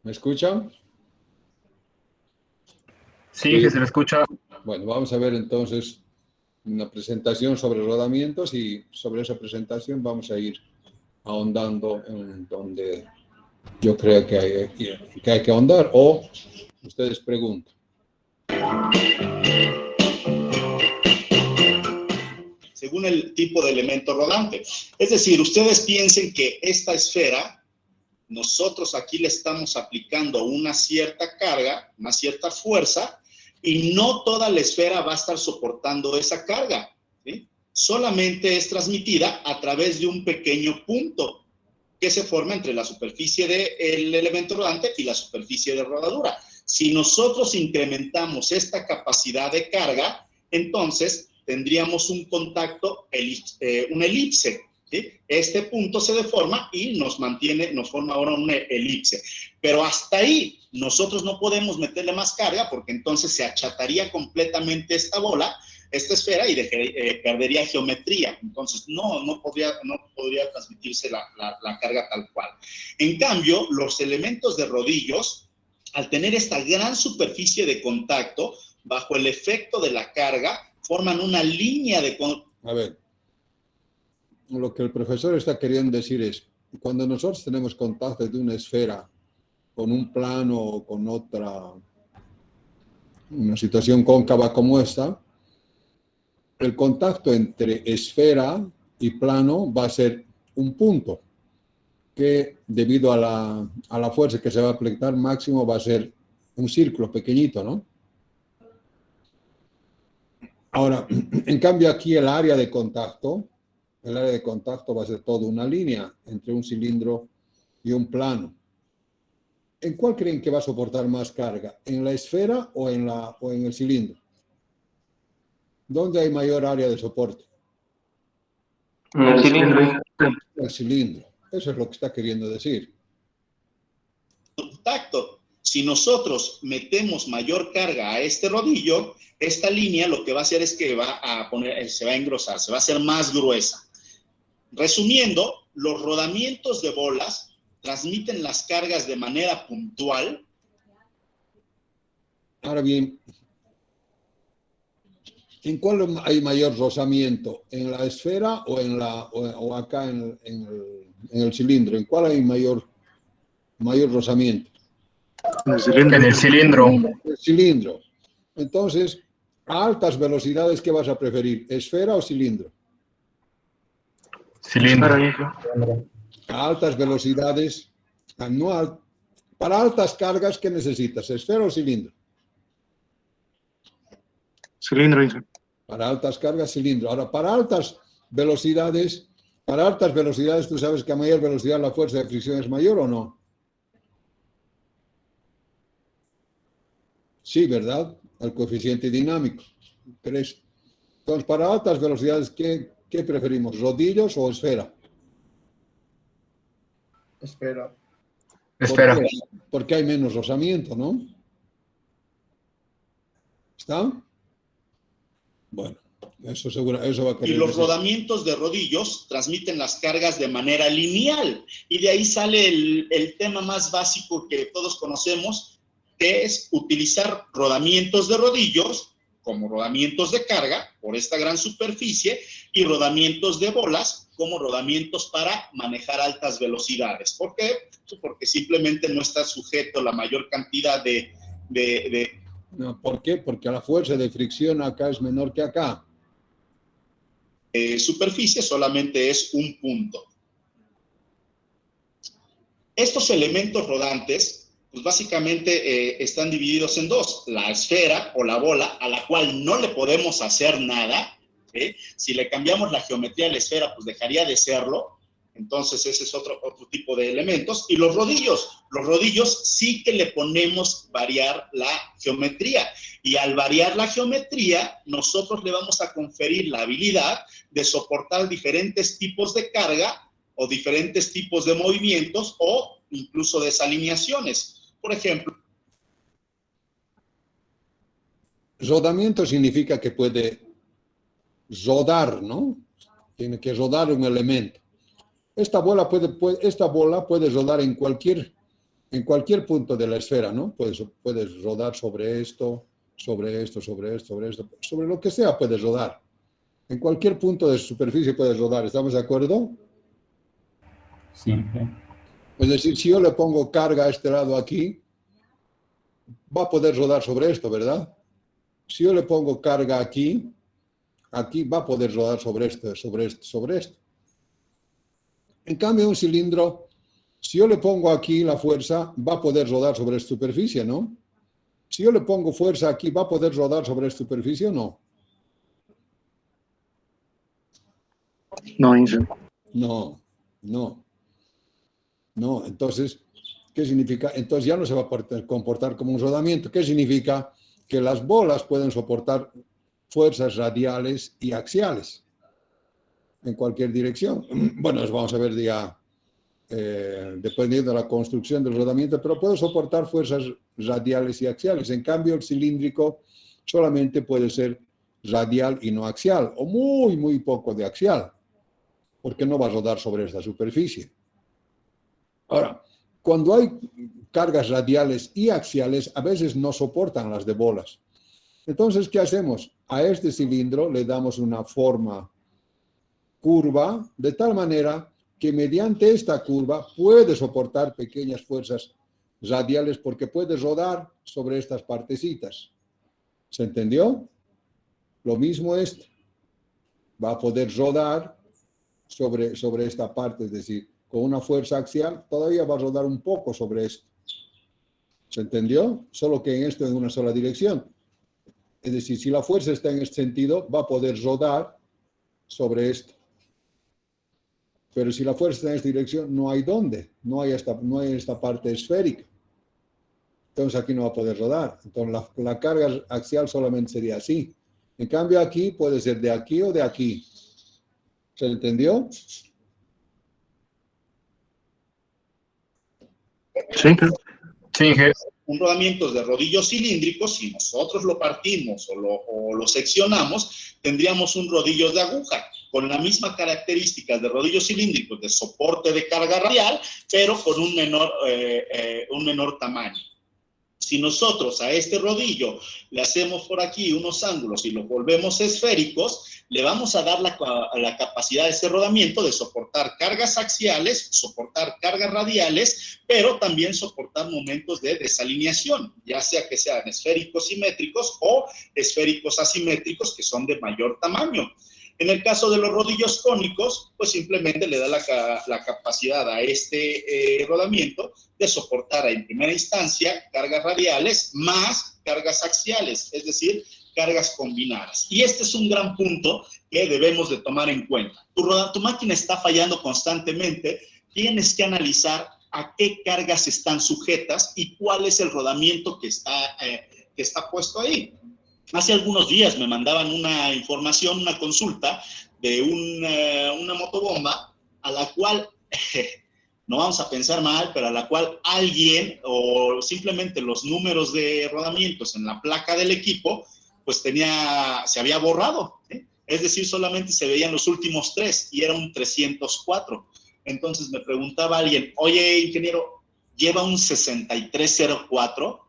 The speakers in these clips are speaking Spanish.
¿Me escuchan? Sí, que se le escucha. Bueno, vamos a ver entonces una presentación sobre rodamientos y sobre esa presentación vamos a ir ahondando en donde yo creo que hay que ahondar o ustedes preguntan. Según el tipo de elemento rodante. Es decir, ustedes piensen que esta esfera, nosotros aquí le estamos aplicando una cierta carga, una cierta fuerza, y no toda la esfera va a estar soportando esa carga, ¿sí? Solamente es transmitida a través de un pequeño punto que se forma entre la superficie del elemento rodante y la superficie de rodadura. Si nosotros incrementamos esta capacidad de carga, entonces tendríamos un contacto, una elipse, ¿sí? Este punto se deforma y nos forma ahora una elipse. Pero hasta ahí nosotros no podemos meterle más carga porque entonces se achataría completamente esta bola, esta esfera, y perdería geometría. Entonces no podría transmitirse la carga tal cual. En cambio, los elementos de rodillos, al tener esta gran superficie de contacto, bajo el efecto de la carga, forman una línea de... A ver, lo que el profesor está queriendo decir es, cuando nosotros tenemos contacto de una esfera con un plano o con otra, una situación cóncava como esta, el contacto entre esfera y plano va a ser un punto que debido a la fuerza que se va a aplicar máximo va a ser un círculo pequeñito, ¿no? Ahora, en cambio aquí el área de contacto va a ser toda una línea entre un cilindro y un plano. ¿En cuál creen que va a soportar más carga? ¿En la esfera o en el cilindro? ¿Dónde hay mayor área de soporte? En el cilindro. El cilindro. Eso es lo que está queriendo decir. Contacto. Si nosotros metemos mayor carga a este rodillo, esta línea lo que va a hacer es que se va a engrosar, se va a hacer más gruesa. Resumiendo, los rodamientos de bolas transmiten las cargas de manera puntual. Ahora bien, ¿en cuál hay mayor rozamiento? ¿En la esfera o acá en el cilindro? ¿En cuál hay mayor rozamiento? En el cilindro. El cilindro. Entonces, a altas velocidades, ¿qué vas a preferir? ¿Esfera o cilindro? Cilindro. A altas velocidades, para altas cargas, ¿qué necesitas? ¿Esfera o cilindro? Cilindro. Para altas cargas, cilindro. Ahora, para altas velocidades, ¿tú sabes que a mayor velocidad la fuerza de fricción es mayor o no? Sí, ¿verdad? El coeficiente dinámico. ¿Crees? Entonces, para altas velocidades, ¿qué preferimos? ¿Rodillos o esfera? Esfera. Esfera. Porque hay menos rozamiento, ¿no? ¿Está? Bueno, eso va a querer Y los decir. rodamientos de rodillos transmiten las cargas de manera lineal. Y de ahí sale el tema más básico que todos conocemos, que es utilizar rodamientos de rodillos como rodamientos de carga por esta gran superficie y rodamientos de bolas como rodamientos para manejar altas velocidades. ¿Por qué? Porque simplemente no está sujeto a la mayor cantidad No, ¿por qué? Porque la fuerza de fricción acá es menor que acá. Superficie, solamente es un punto. Estos elementos rodantes, pues básicamente están divididos en dos: la esfera o la bola, a la cual no le podemos hacer nada, ¿sí? Si le cambiamos la geometría a la esfera, pues dejaría de serlo. Entonces ese es otro tipo de elementos. Y los rodillos sí que le podemos variar la geometría. Y al variar la geometría, nosotros le vamos a conferir la habilidad de soportar diferentes tipos de carga o diferentes tipos de movimientos o incluso desalineaciones. Por ejemplo, Rodamiento significa que puede rodar, ¿no? Tiene que rodar un elemento. Esta bola puede rodar en cualquier En cualquier punto de la esfera, ¿no? Puedes rodar sobre esto, sobre esto, sobre esto, sobre esto, sobre lo que sea puedes rodar. En cualquier punto de superficie puedes rodar, ¿estamos de acuerdo? Siempre. Es decir, si yo le pongo carga a este lado aquí, va a poder rodar sobre esto, ¿verdad? Si yo le pongo carga aquí, aquí va a poder rodar sobre esto, sobre esto, sobre esto. En cambio, un cilindro, si yo le pongo aquí la fuerza, va a poder rodar sobre esta superficie, ¿no? Si yo le pongo fuerza aquí, ¿va a poder rodar sobre esta superficie o no? No, Inge. No, no, no. Entonces, ¿qué significa? Entonces ya no se va a comportar como un rodamiento. ¿Qué significa? Que las bolas pueden soportar fuerzas radiales y axiales en cualquier dirección. Bueno, eso vamos a ver ya dependiendo de la construcción del rodamiento, pero puede soportar fuerzas radiales y axiales. En cambio, el cilíndrico solamente puede ser radial y no axial, o muy, muy poco de axial, porque no va a rodar sobre esta superficie. Ahora, cuando hay cargas radiales y axiales, a veces no soportan las de bolas. Entonces, ¿qué hacemos? A este cilindro le damos una forma curva, de tal manera que mediante esta curva puede soportar pequeñas fuerzas radiales porque puede rodar sobre estas partecitas. ¿Se entendió? Lo mismo esto. Va a poder rodar sobre esta parte, es decir, con una fuerza axial, todavía va a rodar un poco sobre esto. ¿Se entendió? Solo que en esto en una sola dirección. Es decir, si la fuerza está en este sentido, va a poder rodar sobre esto. Pero si la fuerza está en esta dirección, no hay dónde, no hay esta parte esférica. Entonces aquí no va a poder rodar. Entonces la carga axial solamente sería así. En cambio aquí puede ser de aquí o de aquí. ¿Se entendió? Sí, Sí, Inge. Un rodamiento de rodillos cilíndricos, si nosotros lo partimos o lo seccionamos, tendríamos un rodillo de aguja con la misma característica de rodillos cilíndricos de soporte de carga radial, pero con un menor tamaño. Si nosotros a este rodillo le hacemos por aquí unos ángulos y los volvemos esféricos, le vamos a dar la capacidad de ese rodamiento de soportar cargas axiales, soportar cargas radiales, pero también soportar momentos de desalineación, ya sea que sean esféricos simétricos o esféricos asimétricos que son de mayor tamaño. En el caso de los rodillos cónicos, pues simplemente le da la capacidad a este rodamiento de soportar en primera instancia cargas radiales más cargas axiales, es decir, cargas combinadas. Y este es un gran punto que debemos de tomar en cuenta. Tu máquina está fallando constantemente, tienes que analizar a qué cargas están sujetas y cuál es el rodamiento que está puesto ahí. Hace algunos días me mandaban una información, una consulta de una motobomba a la cual, no vamos a pensar mal, pero a la cual alguien o simplemente los números de rodamientos en la placa del equipo, pues se había borrado, ¿eh? Es decir, solamente se veían los últimos 3 y era un 304. Entonces me preguntaba alguien, oye, ingeniero, ¿lleva un 6304?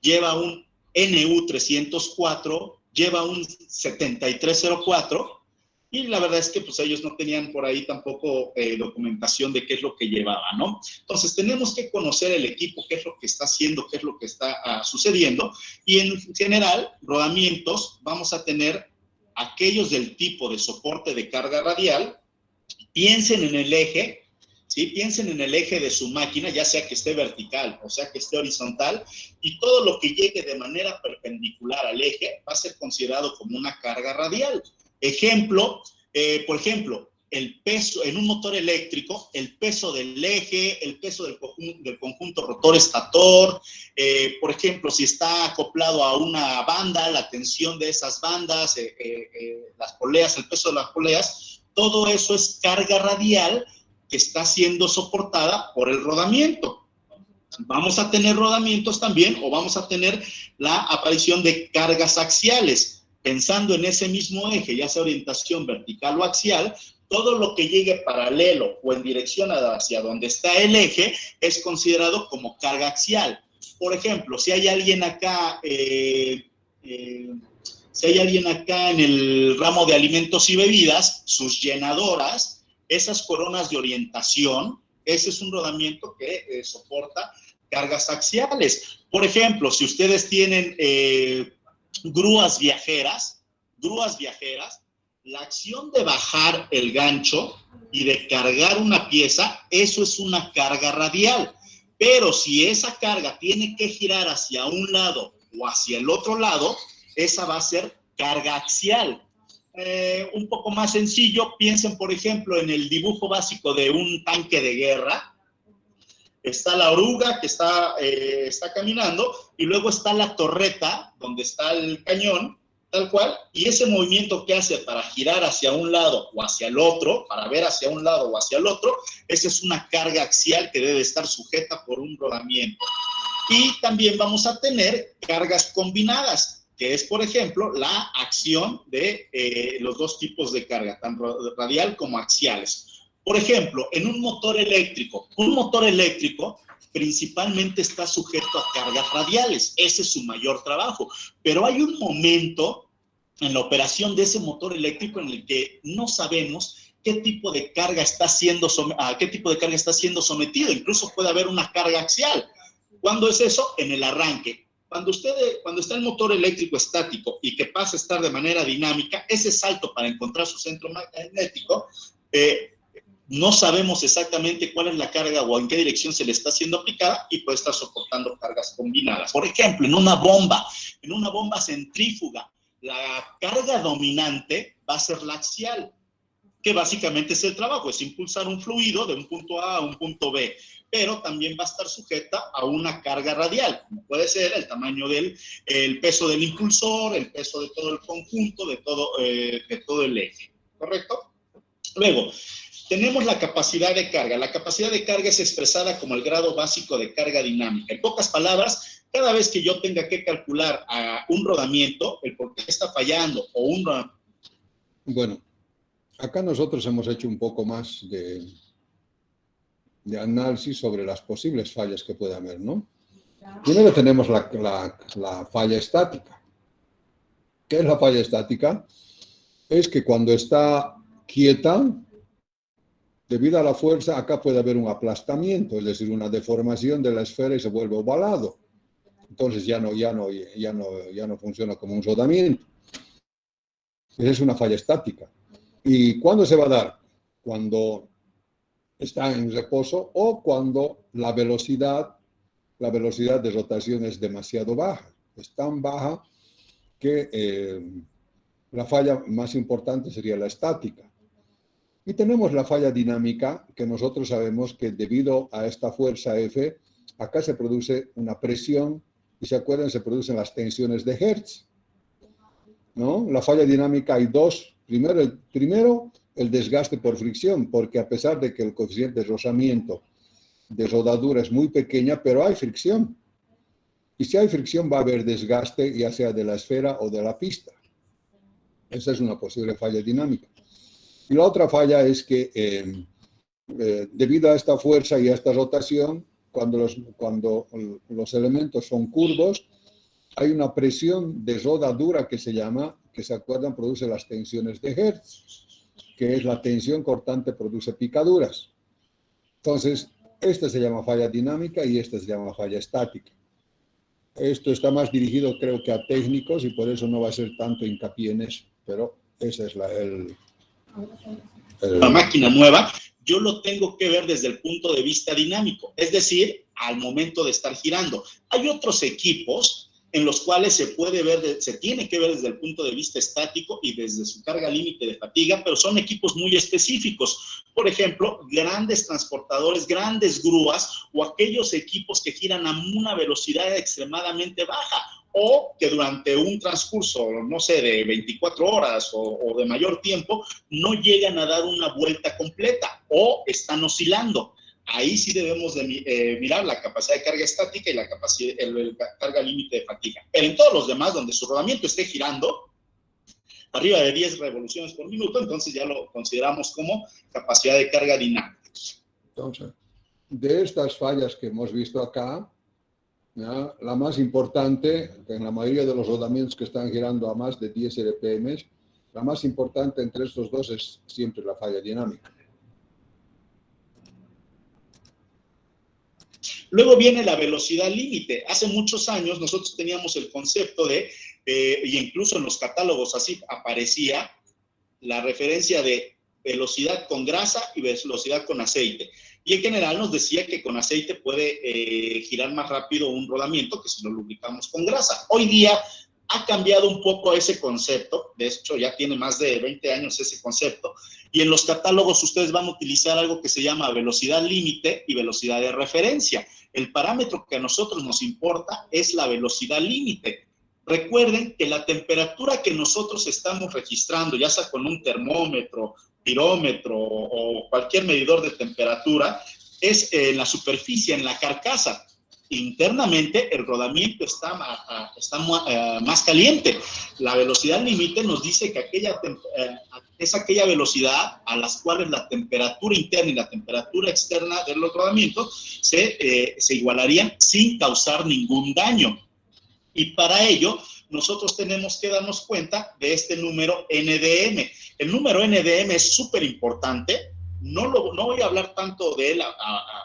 ¿Lleva un NU304, lleva un 7304? Y la verdad es que pues ellos no tenían por ahí tampoco documentación de qué es lo que llevaba, ¿no? Entonces tenemos que conocer el equipo, qué es lo que está haciendo, qué es lo que está sucediendo, y en general, rodamientos, vamos a tener aquellos del tipo de soporte de carga radial. Piensen en el eje, ¿sí? Piensen en el eje de su máquina, ya sea que esté vertical o sea que esté horizontal, y todo lo que llegue de manera perpendicular al eje va a ser considerado como una carga radial. Por ejemplo, el peso en un motor eléctrico, el peso del eje, el peso del conjunto rotor-estator, por ejemplo, si está acoplado a una banda, la tensión de esas bandas, las poleas, el peso de las poleas, todo eso es carga radial que está siendo soportada por el rodamiento. Vamos a tener rodamientos también, o vamos a tener la aparición de cargas axiales. pensando en ese mismo eje, ya sea orientación vertical o axial, todo lo que llegue paralelo o en dirección hacia donde está el eje es considerado como carga axial. Por ejemplo, si hay alguien acá, en el ramo de alimentos y bebidas, sus llenadoras, esas coronas de orientación, ese es un rodamiento que soporta cargas axiales. Por ejemplo, si ustedes tienen grúas viajeras, la acción de bajar el gancho y de cargar una pieza, eso es una carga radial. Pero si esa carga tiene que girar hacia un lado o hacia el otro lado, esa va a ser carga axial. Un poco más sencillo, piensen por ejemplo en el dibujo básico de un tanque de guerra. Está la oruga que está caminando y luego está la torreta donde está el cañón, tal cual, y ese movimiento que hace para girar hacia un lado o hacia el otro, para ver hacia un lado o hacia el otro, esa es una carga axial que debe estar sujeta por un rodamiento. Y también vamos a tener cargas combinadas, que es, por ejemplo, la acción de los dos tipos de carga, tanto radial como axiales. Por ejemplo, en un motor eléctrico principalmente está sujeto a cargas radiales, ese es su mayor trabajo, pero hay un momento en la operación de ese motor eléctrico en el que no sabemos qué tipo de carga está siendo sometido, incluso puede haber una carga axial. ¿Cuándo es eso? En el arranque. Cuando está el motor eléctrico estático y que pasa a estar de manera dinámica, ese salto para encontrar su centro magnético, no sabemos exactamente cuál es la carga o en qué dirección se le está siendo aplicada y puede estar soportando cargas combinadas. Por ejemplo, en una bomba centrífuga, la carga dominante va a ser la axial, que básicamente es el trabajo, es impulsar un fluido de un punto A a un punto B, pero también va a estar sujeta a una carga radial, como puede ser el tamaño el peso del impulsor, el peso de todo el conjunto, de todo el eje, ¿correcto? Luego, tenemos la capacidad de carga. La capacidad de carga es expresada como el grado básico de carga dinámica. En pocas palabras, cada vez que yo tenga que calcular un rodamiento, el por qué está fallando o un rodamiento. Bueno, acá nosotros hemos hecho un poco más de análisis sobre las posibles fallas que puede haber, ¿no? Primero tenemos la falla estática. ¿Qué es la falla estática? Es que cuando está quieta, debido a la fuerza, acá puede haber un aplastamiento, es decir, una deformación de la esfera y se vuelve ovalado. Entonces ya no funciona como un rodamiento. Esa es una falla estática. ¿Y cuándo se va a dar? Cuando está en reposo o cuando la velocidad de rotación es demasiado baja. Es tan baja que la falla más importante sería la estática. Y tenemos la falla dinámica, que nosotros sabemos que debido a esta fuerza F, acá se produce una presión, y se acuerdan, se producen las tensiones de Hertz, ¿no? La falla dinámica hay dos. Primero, el desgaste por fricción, porque a pesar de que el coeficiente de rozamiento de rodadura es muy pequeña, pero hay fricción. Y si hay fricción va a haber desgaste, ya sea de la esfera o de la pista. Esa es una posible falla dinámica. Y la otra falla es que debido a esta fuerza y a esta rotación, cuando los elementos son curvos, hay una presión de rodadura que se llama, que se acuerdan, produce las tensiones de Hertz, que es la tensión cortante produce picaduras. Entonces, esta se llama falla dinámica y esta se llama falla estática. Esto está más dirigido, creo que a técnicos, y por eso no va a ser tanto hincapié en eso, pero esa es la máquina nueva, yo lo tengo que ver desde el punto de vista dinámico, es decir, al momento de estar girando. Hay otros equipos en los cuales se tiene que ver desde el punto de vista estático y desde su carga límite de fatiga, pero son equipos muy específicos. Por ejemplo, grandes transportadores, grandes grúas o aquellos equipos que giran a una velocidad extremadamente baja o que durante un transcurso, no sé, de 24 horas o de mayor tiempo, no llegan a dar una vuelta completa o están oscilando. Ahí sí debemos de mirar la capacidad de carga estática y la carga límite de fatiga. Pero en todos los demás, donde su rodamiento esté girando, arriba de 10 revoluciones por minuto, entonces ya lo consideramos como capacidad de carga dinámica. Entonces, de estas fallas que hemos visto acá, ¿ya? La más importante, en la mayoría de los rodamientos que están girando a más de 10 RPM, la más importante entre estos dos es siempre la falla dinámica. Luego viene la velocidad límite. Hace muchos años nosotros teníamos el concepto de, y incluso en los catálogos así aparecía, la referencia de velocidad con grasa y velocidad con aceite. Y en general nos decía que con aceite puede girar más rápido un rodamiento que si lo lubricamos con grasa. Hoy día ha cambiado un poco ese concepto, de hecho ya tiene más de 20 años ese concepto, y en los catálogos ustedes van a utilizar algo que se llama velocidad límite y velocidad de referencia. El parámetro que a nosotros nos importa es la velocidad límite. Recuerden que la temperatura que nosotros estamos registrando, ya sea con un termómetro, pirómetro o cualquier medidor de temperatura, es en la superficie, en la carcasa. Internamente el rodamiento está más caliente. La velocidad límite nos dice que es aquella velocidad a las cuales la temperatura interna y la temperatura externa de los rodamientos se igualarían sin causar ningún daño. Y para ello, nosotros tenemos que darnos cuenta de este número NDM. El número NDM es súper importante. No voy a hablar tanto de él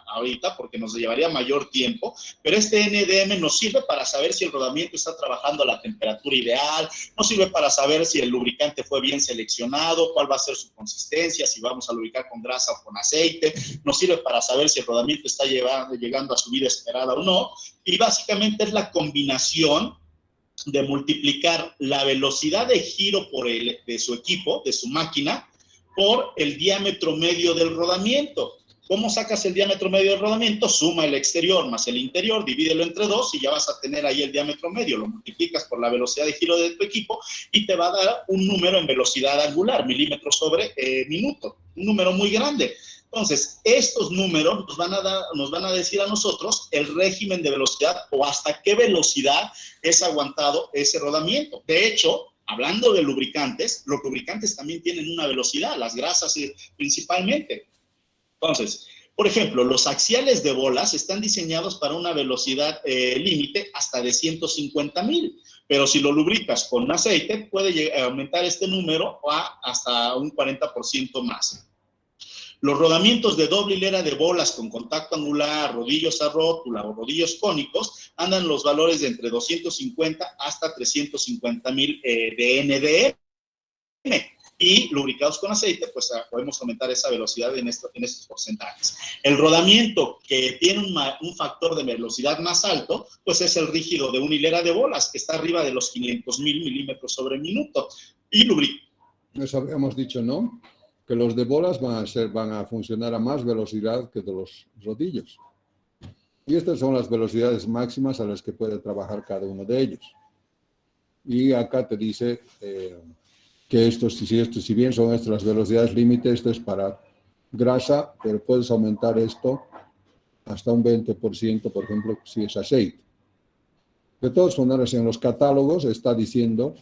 ahorita porque nos llevaría mayor tiempo, pero este NDM nos sirve para saber si el rodamiento está trabajando a la temperatura ideal, nos sirve para saber si el lubricante fue bien seleccionado, cuál va a ser su consistencia, si vamos a lubricar con grasa o con aceite, nos sirve para saber si el rodamiento está llegando a su vida esperada o no, y básicamente es la combinación de multiplicar la velocidad de giro de su equipo, de su máquina, por el diámetro medio del rodamiento. ¿Cómo sacas el diámetro medio del rodamiento? Suma el exterior más el interior, divídelo entre 2 y ya vas a tener ahí el diámetro medio. Lo multiplicas por la velocidad de giro de tu equipo y te va a dar un número en velocidad angular, milímetros sobre minuto. Un número muy grande. Entonces, estos números nos van a decir a nosotros el régimen de velocidad o hasta qué velocidad es aguantado ese rodamiento. De hecho, hablando de lubricantes, los lubricantes también tienen una velocidad, las grasas principalmente. Entonces, por ejemplo, los axiales de bolas están diseñados para una velocidad límite hasta de 150,000, pero si lo lubricas con aceite, puede aumentar este número hasta un 40% más. Los rodamientos de doble hilera de bolas con contacto angular, rodillos a rótula o rodillos cónicos andan los valores de entre 250 hasta 350,000 de NDM. Y lubricados con aceite, pues podemos aumentar esa velocidad en estos porcentajes. El rodamiento que tiene un factor de velocidad más alto, pues es el rígido de una hilera de bolas, que está arriba de los 500,000 milímetros sobre minuto. Y Eso habíamos dicho, ¿no? Que los de bolas van a funcionar a más velocidad que de los rodillos. Y estas son las velocidades máximas a las que puede trabajar cada uno de ellos. Y acá te dice que si bien son estas las velocidades límite, esto es para grasa, pero puedes aumentar esto hasta un 20%, por ejemplo, si es aceite. De todas maneras, en los catálogos está diciendo,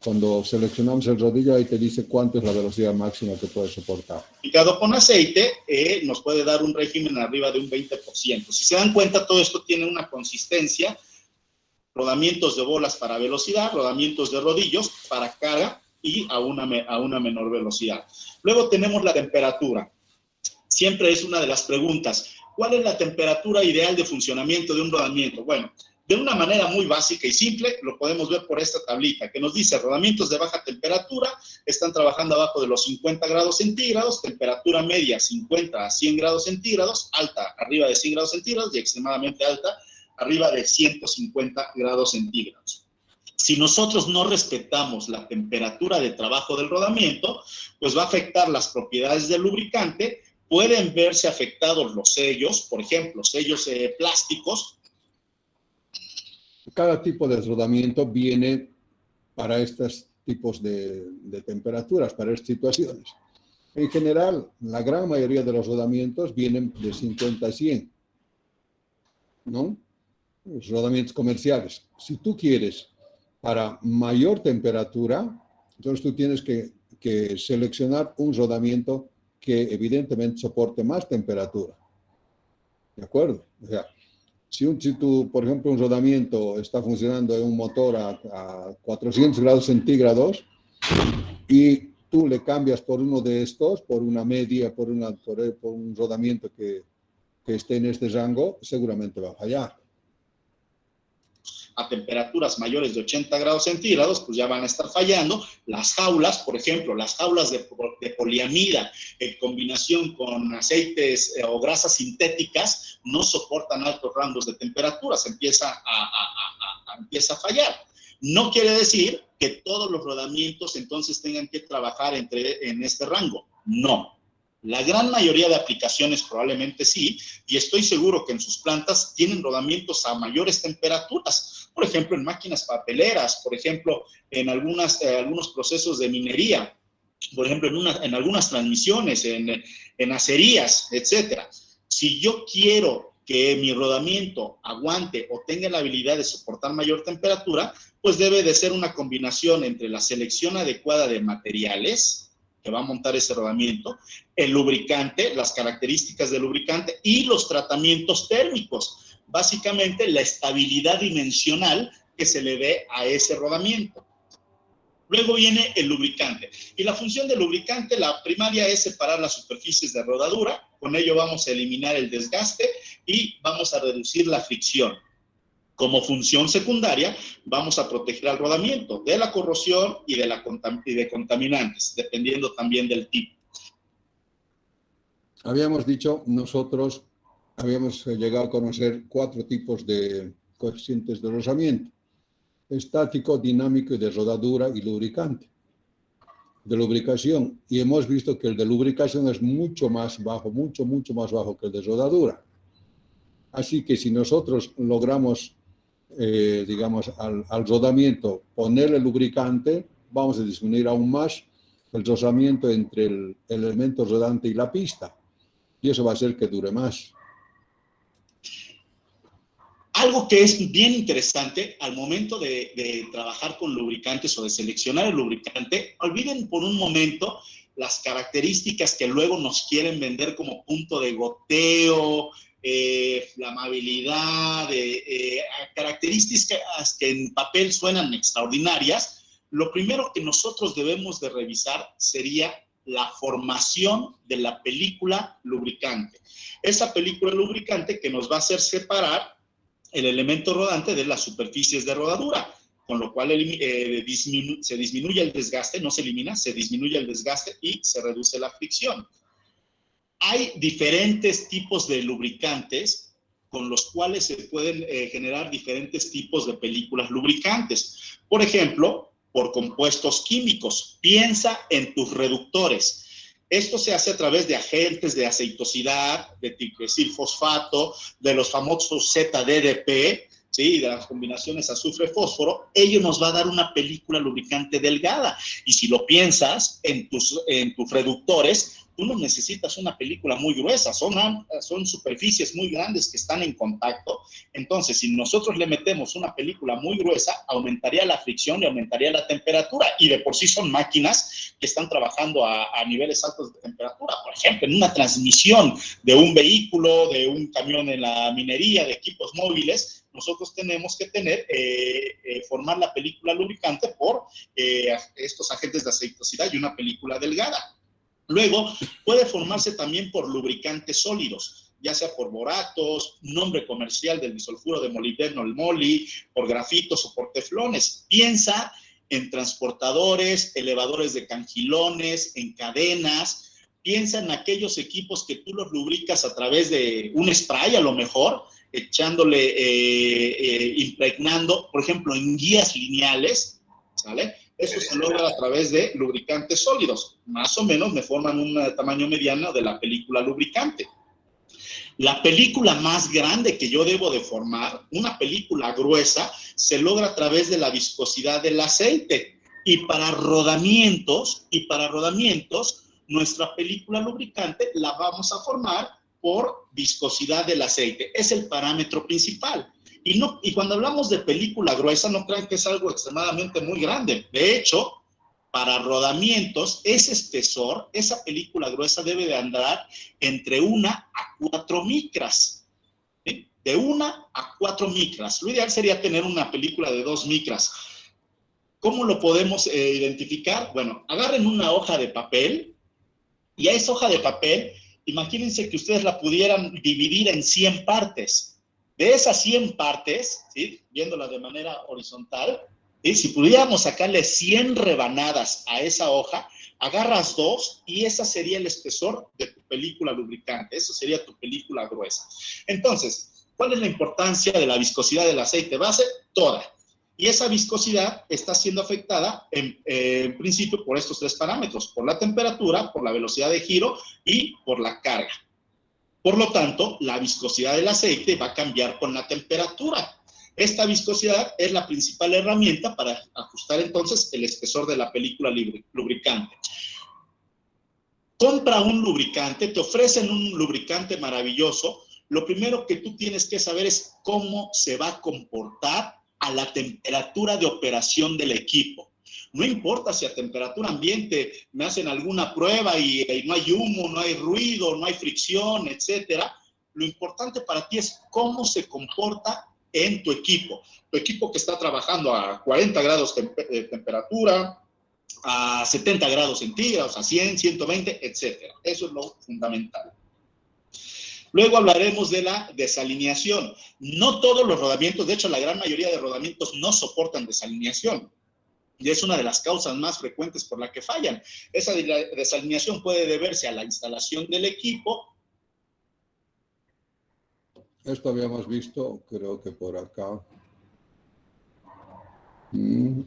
cuando seleccionamos el rodillo, ahí te dice cuánto es la velocidad máxima que puede soportar. Lubricado con aceite nos puede dar un régimen arriba de un 20%. Si se dan cuenta, todo esto tiene una consistencia. Rodamientos de bolas para velocidad, rodamientos de rodillos para carga y a una menor velocidad. Luego tenemos la temperatura. Siempre es una de las preguntas. ¿Cuál es la temperatura ideal de funcionamiento de un rodamiento? Bueno, de una manera muy básica y simple, lo podemos ver por esta tablita que nos dice rodamientos de baja temperatura están trabajando abajo de los 50 grados centígrados, temperatura media 50 a 100 grados centígrados, alta arriba de 100 grados centígrados y extremadamente alta arriba de 150 grados centígrados. Si nosotros no respetamos la temperatura de trabajo del rodamiento, pues va a afectar las propiedades del lubricante, pueden verse afectados los sellos, por ejemplo, sellos plásticos. Cada tipo de rodamiento viene para estos tipos de temperaturas, para estas situaciones. En general, la gran mayoría de los rodamientos vienen de 50 a 100, ¿no? Los rodamientos comerciales. Si tú quieres para mayor temperatura, Entonces tú tienes que seleccionar un rodamiento que evidentemente soporte más temperatura. ¿De acuerdo? O sea, si tú, por ejemplo, un rodamiento está funcionando en un motor a 400 grados centígrados y tú le cambias por uno de estos, por una media, por un rodamiento que esté en este rango, seguramente va a fallar. A temperaturas mayores de 80 grados centígrados, pues ya van a estar fallando. Las jaulas, por ejemplo, las jaulas de poliamida en combinación con aceites o grasas sintéticas no soportan altos rangos de temperaturas, empieza a fallar. No quiere decir que todos los rodamientos entonces tengan que trabajar en este rango, no. La gran mayoría de aplicaciones probablemente sí, y estoy seguro que en sus plantas tienen rodamientos a mayores temperaturas, por ejemplo, en máquinas papeleras, por ejemplo, en algunos procesos de minería, por ejemplo, en algunas transmisiones, en acerías, etcétera. Si yo quiero que mi rodamiento aguante o tenga la habilidad de soportar mayor temperatura, pues debe de ser una combinación entre la selección adecuada de materiales que va a montar ese rodamiento, el lubricante, las características del lubricante y los tratamientos térmicos. Básicamente, la estabilidad dimensional que se le dé a ese rodamiento. Luego viene el lubricante. Y la función del lubricante, la primaria, es separar las superficies de rodadura. Con ello vamos a eliminar el desgaste y vamos a reducir la fricción. Como función secundaria, vamos a proteger al rodamiento de la corrosión y de contaminantes, dependiendo también del tipo. Habíamos dicho, nosotros habíamos llegado a conocer 4 tipos de coeficientes de rozamiento: estático, dinámico y de rodadura y lubricante. De lubricación. Y hemos visto que el de lubricación es mucho más bajo, mucho más bajo que el de rodadura. Así que si nosotros logramos digamos, al rodamiento ponerle lubricante, vamos a disminuir aún más el rozamiento entre el elemento rodante y la pista. Y eso va a hacer que dure más. Algo que es bien interesante al momento de trabajar con lubricantes o de seleccionar el lubricante, olviden por un momento las características que luego nos quieren vender como punto de goteo, flamabilidad, características que en papel suenan extraordinarias. Lo primero que nosotros debemos de revisar sería la formación de la película lubricante. Esa película lubricante que nos va a hacer separar el elemento rodante de las superficies de rodadura, con lo cual se disminuye el desgaste, no se elimina, se disminuye el desgaste y se reduce la fricción. Hay diferentes tipos de lubricantes con los cuales se pueden generar diferentes tipos de películas lubricantes. Por ejemplo, por compuestos químicos. Piensa en tus reductores. Esto se hace a través de agentes de aceitosidad, de triclorfosfato, de los famosos ZDDP, ¿sí? De las combinaciones azufre-fósforo. Ello nos va a dar una película lubricante delgada. Y si lo piensas en tus reductores, tú no necesitas una película muy gruesa, son superficies muy grandes que están en contacto. Entonces, si nosotros le metemos una película muy gruesa, aumentaría la fricción y aumentaría la temperatura. Y de por sí son máquinas que están trabajando a niveles altos de temperatura. Por ejemplo, en una transmisión de un vehículo, de un camión en la minería, de equipos móviles, nosotros tenemos que formar la película lubricante por estos agentes de aceitosidad y una película delgada. Luego, puede formarse también por lubricantes sólidos, ya sea por boratos, nombre comercial del disulfuro de molibdeno, el moli, por grafitos o por teflones. Piensa en transportadores, elevadores de cangilones, en cadenas. Piensa en aquellos equipos que tú los lubricas a través de un spray, a lo mejor, impregnando, por ejemplo, en guías lineales, ¿sale? Eso se logra a través de lubricantes sólidos. Más o menos me forman un tamaño mediano de la película lubricante. La película más grande que yo debo de formar, una película gruesa, se logra a través de la viscosidad del aceite. Y para rodamientos, nuestra película lubricante la vamos a formar por viscosidad del aceite. Es el parámetro principal. Y cuando hablamos de película gruesa, no crean que es algo extremadamente muy grande. De hecho, para rodamientos, ese espesor, esa película gruesa debe de andar entre 1 a 4 micras. ¿Sí? De 1 a 4 micras. Lo ideal sería tener una película de 2 micras. ¿Cómo lo podemos identificar? Bueno, agarren una hoja de papel y a esa hoja de papel, imagínense que ustedes la pudieran dividir en 100 partes. De esas 100 partes, ¿sí? Viéndola de manera horizontal, ¿sí? Si pudiéramos sacarle 100 rebanadas a esa hoja, agarras 2 y esa sería el espesor de tu película lubricante. Eso sería tu película gruesa. Entonces, ¿cuál es la importancia de la viscosidad del aceite base? Toda. Y esa viscosidad está siendo afectada en principio por estos 3 parámetros, por la temperatura, por la velocidad de giro y por la carga. Por lo tanto, la viscosidad del aceite va a cambiar con la temperatura. Esta viscosidad es la principal herramienta para ajustar entonces el espesor de la película lubricante. Compra un lubricante, te ofrecen un lubricante maravilloso. Lo primero que tú tienes que saber es cómo se va a comportar a la temperatura de operación del equipo. No importa si a temperatura ambiente me hacen alguna prueba y no hay humo, no hay ruido, no hay fricción, etcétera. Lo importante para ti es cómo se comporta en tu equipo. Tu equipo que está trabajando a 40 grados de temperatura, a 70 grados centígrados, a 100, 120, etcétera. Eso es lo fundamental. Luego hablaremos de la desalineación. No todos los rodamientos, de hecho la gran mayoría de rodamientos no soportan desalineación. Y es una de las causas más frecuentes por la que fallan. Esa desalineación puede deberse a la instalación del equipo. Esto habíamos visto, creo que por acá.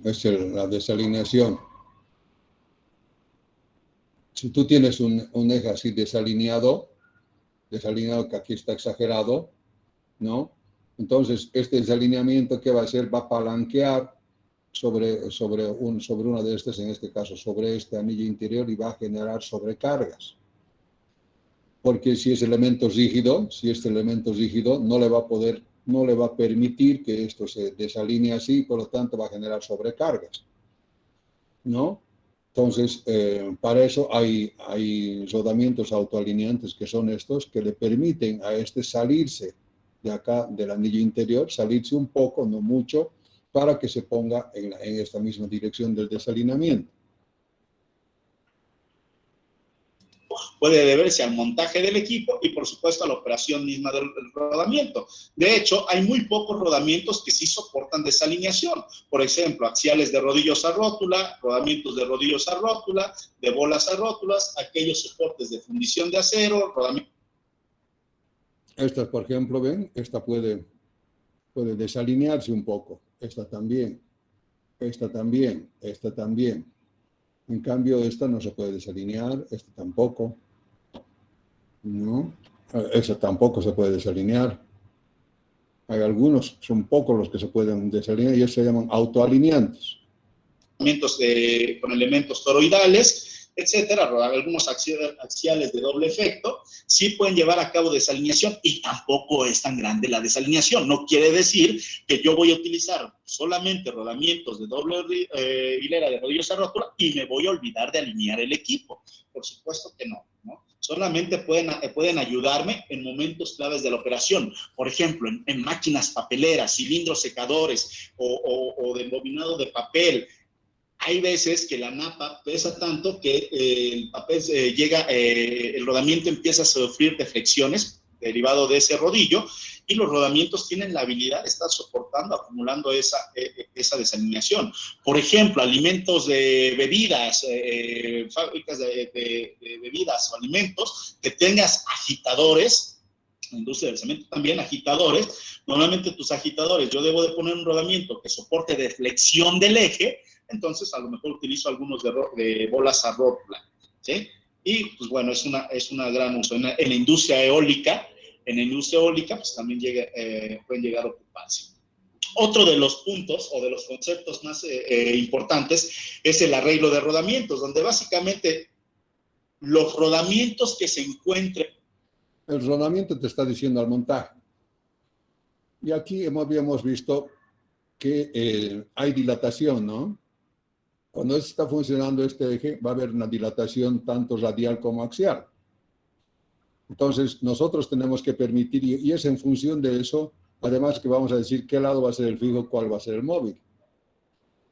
Es la desalineación. Si tú tienes un eje así desalineado que aquí está exagerado, ¿no? Entonces, este desalineamiento, ¿qué va a hacer? Va a palanquear sobre una de estas, en este caso, sobre este anillo interior y va a generar sobrecargas. Porque si este elemento es rígido, no le va a permitir que esto se desalinee así, por lo tanto va a generar sobrecargas, ¿no? Entonces, para eso hay rodamientos autoalineantes que son estos, que le permiten a este salirse de acá, del anillo interior, salirse un poco, no mucho, para que se ponga en esta misma dirección del desalineamiento. Puede deberse al montaje del equipo y, por supuesto, a la operación misma del rodamiento. De hecho, hay muy pocos rodamientos que sí soportan desalineación. Por ejemplo, axiales de rodillos a rótula, rodamientos de rodillos a rótula, de bolas a rótulas, aquellos soportes de fundición de acero, rodamientos. Estas, por ejemplo, ven, esta puede desalinearse un poco. Esta también. Esta también. Esta también. En cambio, esta no se puede desalinear, esta tampoco, ¿no? Esta tampoco se puede desalinear. Hay algunos, son pocos los que se pueden desalinear y estos se llaman autoalineantes. Con elementos toroidales, etcétera, algunos axiales de doble efecto, sí pueden llevar a cabo desalineación y tampoco es tan grande la desalineación. No quiere decir que yo voy a utilizar solamente rodamientos de doble hilera de rodillos a rótula y me voy a olvidar de alinear el equipo. Por supuesto que no, ¿no? Solamente pueden ayudarme en momentos claves de la operación. Por ejemplo, en máquinas papeleras, cilindros secadores o de embobinado de papel. Hay veces que la napa pesa tanto que el papel el rodamiento empieza a sufrir deflexiones derivado de ese rodillo y los rodamientos tienen la habilidad de estar soportando, acumulando esa desalineación. Por ejemplo, alimentos de bebidas, fábricas de bebidas o alimentos que tengas agitadores, la industria del cemento también, agitadores. Normalmente tus agitadores, yo debo de poner un rodamiento que soporte deflexión del eje, entonces a lo mejor utilizo algunos de bolas a rótula, ¿sí? Y pues bueno, es una gran uso. En la industria eólica, pues también pueden llegar a ocuparse. Otro de los puntos o de los conceptos más importantes es el arreglo de rodamientos, donde básicamente los rodamientos que se encuentren. El rodamiento te está diciendo al montaje. Y aquí habíamos visto que hay dilatación, ¿no? Cuando está funcionando este eje, va a haber una dilatación tanto radial como axial. Entonces, nosotros tenemos que permitir, y es en función de eso, además que vamos a decir qué lado va a ser el fijo, cuál va a ser el móvil.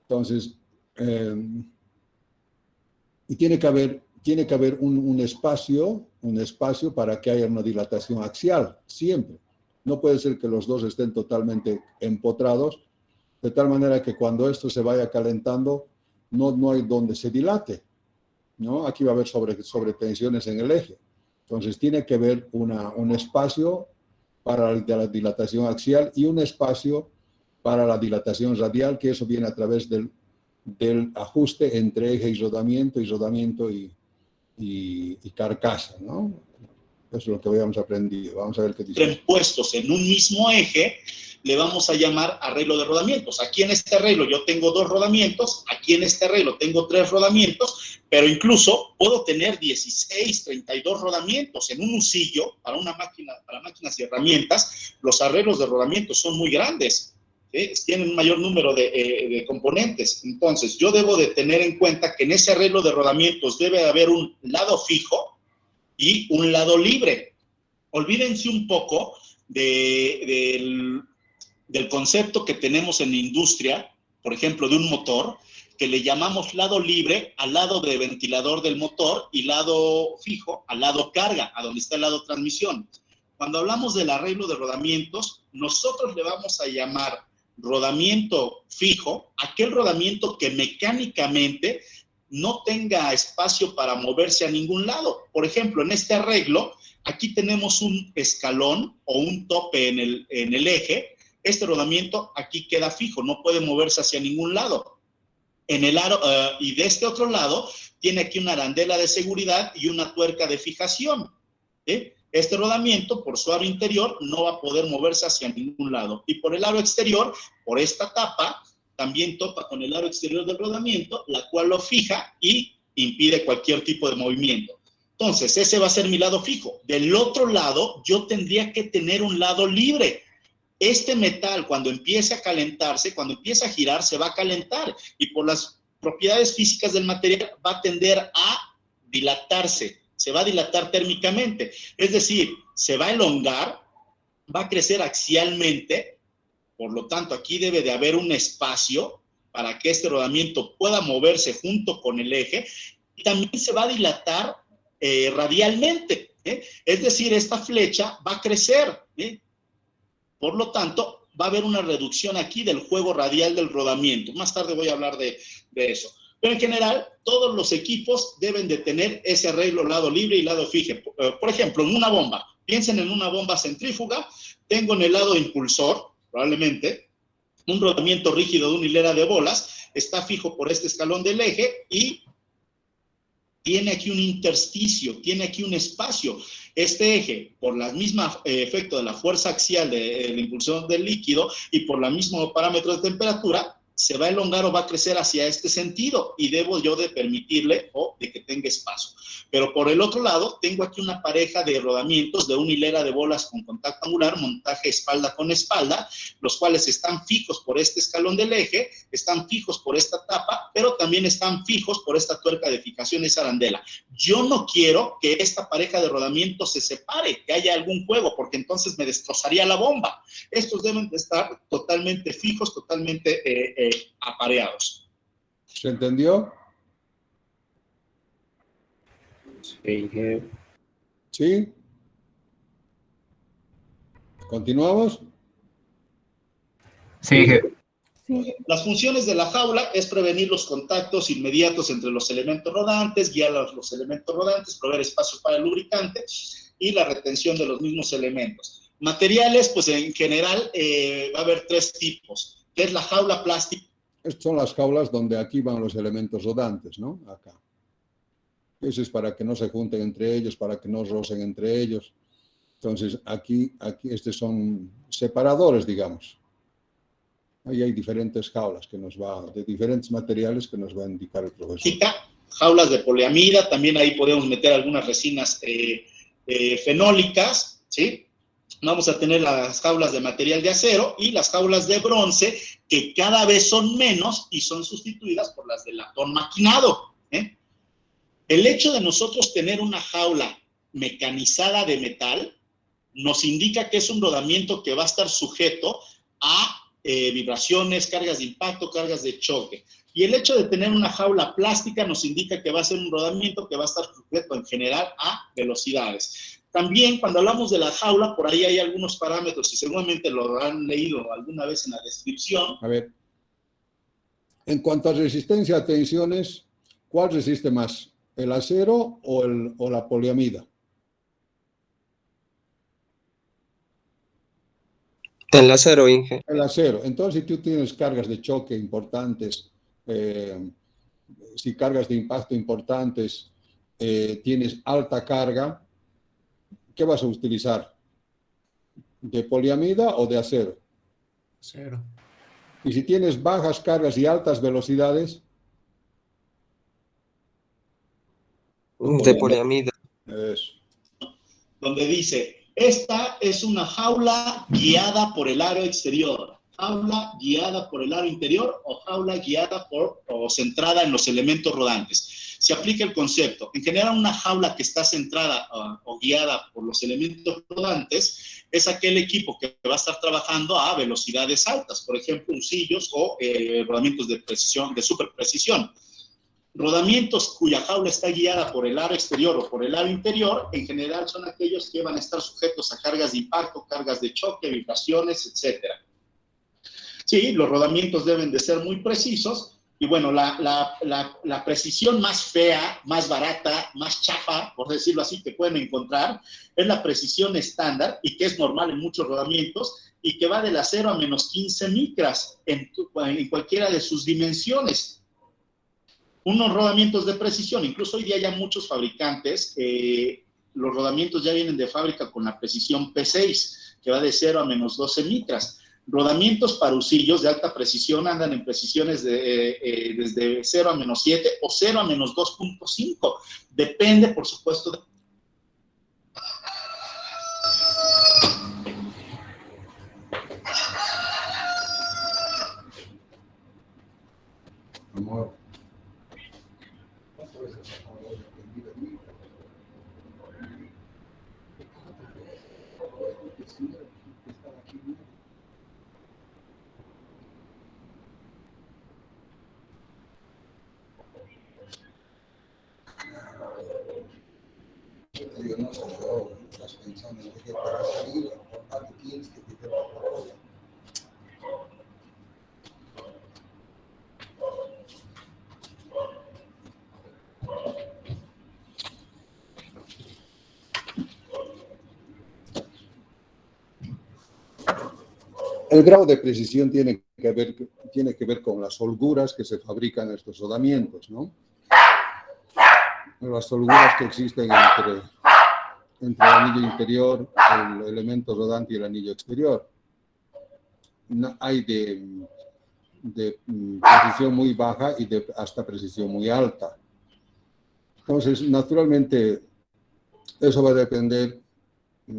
Entonces, y tiene que haber un espacio para que haya una dilatación axial, siempre. No puede ser que los dos estén totalmente empotrados, de tal manera que cuando esto se vaya calentando, no hay donde se dilate, ¿no? Aquí va a haber sobretensiones en el eje. Entonces, tiene que haber un espacio para la dilatación axial y un espacio para la dilatación radial, que eso viene a través del ajuste entre eje y rodamiento y carcasa, ¿no? Eso es lo que habíamos aprendido. Vamos a ver qué dice. Puestos en un mismo eje, le vamos a llamar arreglo de rodamientos. Aquí en este arreglo yo tengo 2 rodamientos, aquí en este arreglo tengo 3 rodamientos, pero incluso puedo tener 16, 32 rodamientos en un usillo para una máquina, para máquinas y herramientas. Los arreglos de rodamientos son muy grandes, ¿sí? Tienen un mayor número de componentes. Entonces, yo debo de tener en cuenta que en ese arreglo de rodamientos debe haber un lado fijo y un lado libre. Olvídense un poco del concepto que tenemos en la industria, por ejemplo, de un motor, que le llamamos lado libre al lado de ventilador del motor y lado fijo al lado carga, a donde está el lado transmisión. Cuando hablamos del arreglo de rodamientos, nosotros le vamos a llamar rodamiento fijo, aquel rodamiento que mecánicamente no tenga espacio para moverse a ningún lado. Por ejemplo, en este arreglo, aquí tenemos un escalón o un tope en el eje. Este rodamiento aquí queda fijo, no puede moverse hacia ningún lado. En el aro, y de este otro lado, tiene aquí una arandela de seguridad y una tuerca de fijación, ¿sí? Este rodamiento, por su aro interior, no va a poder moverse hacia ningún lado. Y por el aro exterior, por esta tapa, también topa con el aro exterior del rodamiento, la cual lo fija y impide cualquier tipo de movimiento. Entonces, ese va a ser mi lado fijo. Del otro lado, yo tendría que tener un lado libre. Este metal, cuando empiece a calentarse, cuando empiece a girar, se va a calentar. Y por las propiedades físicas del material, va a tender a dilatarse. Se va a dilatar térmicamente. Es decir, se va a elongar, va a crecer axialmente. Por lo tanto, aquí debe de haber un espacio para que este rodamiento pueda moverse junto con el eje. Y también se va a dilatar radialmente, ¿eh? Es decir, esta flecha va a crecer, ¿eh? Por lo tanto, va a haber una reducción aquí del juego radial del rodamiento. Más tarde voy a hablar de eso. Pero en general, todos los equipos deben de tener ese arreglo lado libre y lado fijo. Por ejemplo, en una bomba. Piensen en una bomba centrífuga. Tengo en el lado impulsor, probablemente, un rodamiento rígido de una hilera de bolas. Está fijo por este escalón del eje y tiene aquí un intersticio, tiene aquí un espacio. Este eje, por el mismo efecto de la fuerza axial de la impulsión del líquido y por el mismo parámetro de temperatura, se va a elongar o va a crecer hacia este sentido y debo yo de permitirle o de que tenga espacio. Pero por el otro lado, tengo aquí una pareja de rodamientos de una hilera de bolas con contacto angular, montaje espalda con espalda, los cuales están fijos por este escalón del eje, están fijos por esta tapa, pero también están fijos por esta tuerca de fijación, esa arandela. Yo no quiero que esta pareja de rodamientos se separe, que haya algún juego, porque entonces me destrozaría la bomba. Estos deben de estar totalmente fijos, totalmente apareados. ¿Se entendió? Sí, ¿Sí? ¿Continuamos? sí, Sí, Las funciones de la jaula es prevenir los contactos inmediatos entre los elementos rodantes, guiar los elementos rodantes, proveer espacios para el lubricante y la retención de los mismos elementos. Materiales, pues en general va a haber 3 tipos, que es la jaula plástica. Estas son las jaulas donde aquí van los elementos rodantes, ¿no? Acá. Eso es para que no se junten entre ellos, para que no rocen entre ellos. Entonces, aquí estos son separadores, digamos. Ahí hay diferentes jaulas que nos va, de diferentes materiales que nos va a indicar el profesor. Jaulas de poliamida, también ahí podemos meter algunas resinas fenólicas, ¿sí? vamos a tener las jaulas de material de acero y las jaulas de bronce, que cada vez son menos y son sustituidas por las de latón maquinado. El hecho de nosotros tener una jaula mecanizada de metal nos indica que es un rodamiento que va a estar sujeto a vibraciones, cargas de impacto, cargas de choque. Y el hecho de tener una jaula plástica nos indica que va a ser un rodamiento que va a estar sujeto en general a velocidades. También cuando hablamos de la jaula, por ahí hay algunos parámetros y seguramente lo han leído alguna vez en la descripción. A ver, en cuanto a resistencia a tensiones, ¿cuál resiste más? ¿El acero o la poliamida? El acero, Inge. El acero. Entonces, si tú tienes cargas de choque importantes, si cargas de impacto importantes, tienes alta carga, ¿qué vas a utilizar? ¿De poliamida o de acero? Acero. Y si tienes bajas cargas y altas velocidades, De poliamida. eso. Donde dice, esta es una jaula guiada por el aro exterior, jaula guiada por el aro interior o jaula guiada o centrada en los elementos rodantes. Se aplica el concepto. En general, una jaula que está centrada o guiada por los elementos rodantes es aquel equipo que va a estar trabajando a velocidades altas, por ejemplo, usillos o rodamientos de precisión, de super precisión. Rodamientos cuya jaula está guiada por el aro exterior o por el aro interior, en general son aquellos que van a estar sujetos a cargas de impacto, cargas de choque, vibraciones, etc. Sí, los rodamientos deben de ser muy precisos y bueno, la precisión más fea, más barata, más chafa, por decirlo así, que pueden encontrar, es la precisión estándar y que es normal en muchos rodamientos y que va de la 0 a menos 15 micras en cualquiera de sus dimensiones. Unos rodamientos de precisión, incluso hoy día ya muchos fabricantes, los rodamientos ya vienen de fábrica con la precisión P6, que va de 0 a menos 12 micras. Rodamientos para usillos de alta precisión andan en precisiones desde 0 a menos 7 o 0 a menos 2.5. Depende, por supuesto, de... Amor. Yo no sé, yo estás pensando en que para salir, ¿a qué tienes que te quede la olla? El grado de precisión tiene que ver con las holguras que se fabrican en estos rodamientos, ¿no? Las holguras que existen entre el anillo interior, el elemento rodante y el anillo exterior. Hay de precisión muy baja y hasta precisión muy alta. Entonces, naturalmente, eso va a depender,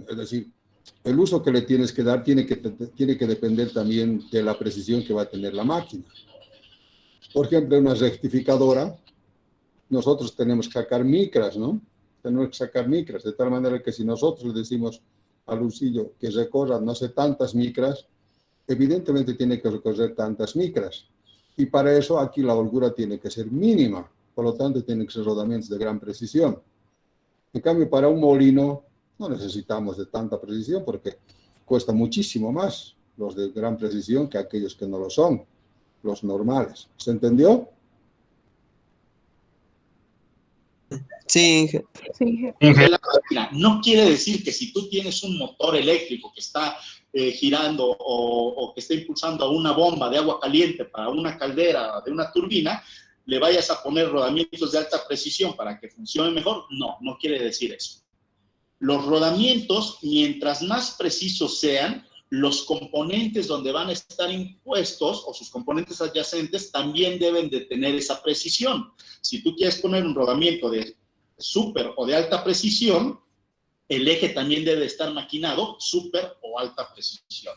es decir, el uso que le tienes que dar tiene que depender también de la precisión que va a tener la máquina. Por ejemplo, en una rectificadora, nosotros tenemos que sacar micras, ¿no? Tenemos que sacar micras, de tal manera que si nosotros le decimos al usillo que recorra, no sé, tantas micras, evidentemente tiene que recorrer tantas micras. Y para eso aquí la holgura tiene que ser mínima, por lo tanto tienen que ser rodamientos de gran precisión. En cambio, para un molino no necesitamos de tanta precisión porque cuesta muchísimo más los de gran precisión que aquellos que no lo son, los normales. ¿Se entendió? Sí, Inge. No quiere decir que si tú tienes un motor eléctrico que está girando o que está impulsando a una bomba de agua caliente para una caldera de una turbina, le vayas a poner rodamientos de alta precisión para que funcione mejor. No, no quiere decir eso. Los rodamientos, mientras más precisos sean, los componentes donde van a estar impuestos o sus componentes adyacentes también deben de tener esa precisión. Si tú quieres poner un rodamiento de súper o de alta precisión, El eje también debe estar maquinado, súper o alta precisión.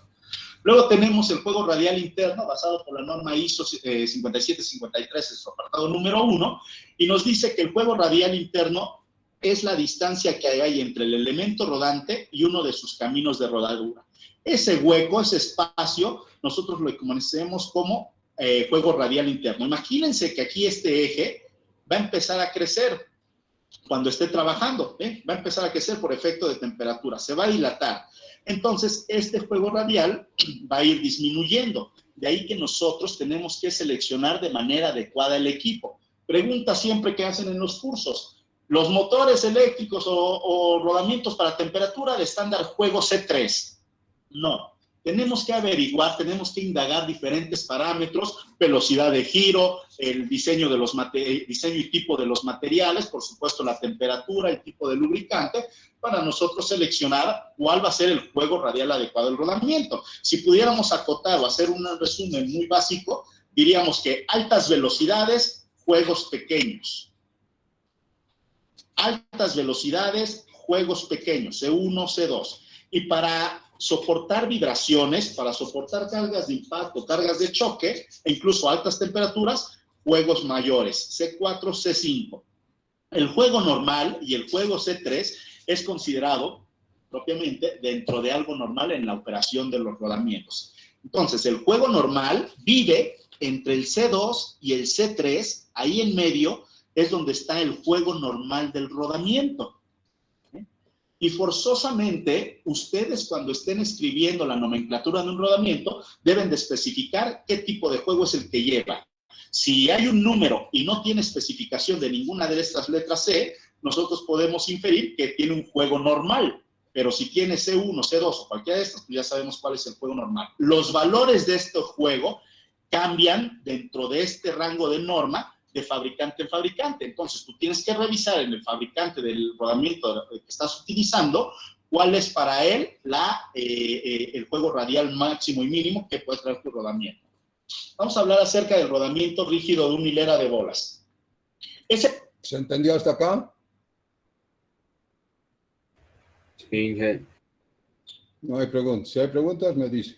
Luego tenemos el juego radial interno, basado por la norma ISO 5753, en su apartado número 1, y nos dice que el juego radial interno es la distancia que hay entre el elemento rodante y uno de sus caminos de rodadura. Ese hueco, ese espacio, nosotros lo conocemos como juego radial interno. Imagínense que aquí este eje va a empezar a crecer cuando esté trabajando, va a empezar a crecer por efecto de temperatura, se va a dilatar. Entonces, este juego radial va a ir disminuyendo. De ahí que nosotros tenemos que seleccionar de manera adecuada el equipo. Pregunta siempre que hacen en los cursos: ¿los motores eléctricos o rodamientos para temperatura de estándar juego C3? No. Tenemos que averiguar, tenemos que indagar diferentes parámetros: velocidad de giro, el diseño y tipo de los materiales, por supuesto la temperatura, el tipo de lubricante, para nosotros seleccionar cuál va a ser el juego radial adecuado del rodamiento. Si pudiéramos acotar o hacer un resumen muy básico, diríamos que altas velocidades, juegos pequeños. Altas velocidades, juegos pequeños, C1, C2. Y para soportar vibraciones, para soportar cargas de impacto, cargas de choque e incluso altas temperaturas, juegos mayores, C4, C5. El juego normal y el juego C3 es considerado propiamente dentro de algo normal en la operación de los rodamientos. Entonces, el juego normal vive entre el C2 y el C3, ahí en medio es donde está el juego normal del rodamiento. Y forzosamente, ustedes cuando estén escribiendo la nomenclatura de un rodamiento, deben de especificar qué tipo de juego es el que lleva. Si hay un número y no tiene especificación de ninguna de estas letras C, nosotros podemos inferir que tiene un juego normal. Pero si tiene C1, C2 o cualquiera de estas, pues ya sabemos cuál es el juego normal. Los valores de este juego cambian dentro de este rango de norma de fabricante en fabricante. Entonces, tú tienes que revisar en el fabricante del rodamiento que estás utilizando cuál es para él el juego radial máximo y mínimo que puede traer tu rodamiento. Vamos a hablar acerca del rodamiento rígido de una hilera de bolas. ¿Se entendió hasta acá? Sí, No hay preguntas. Si hay preguntas, me dice.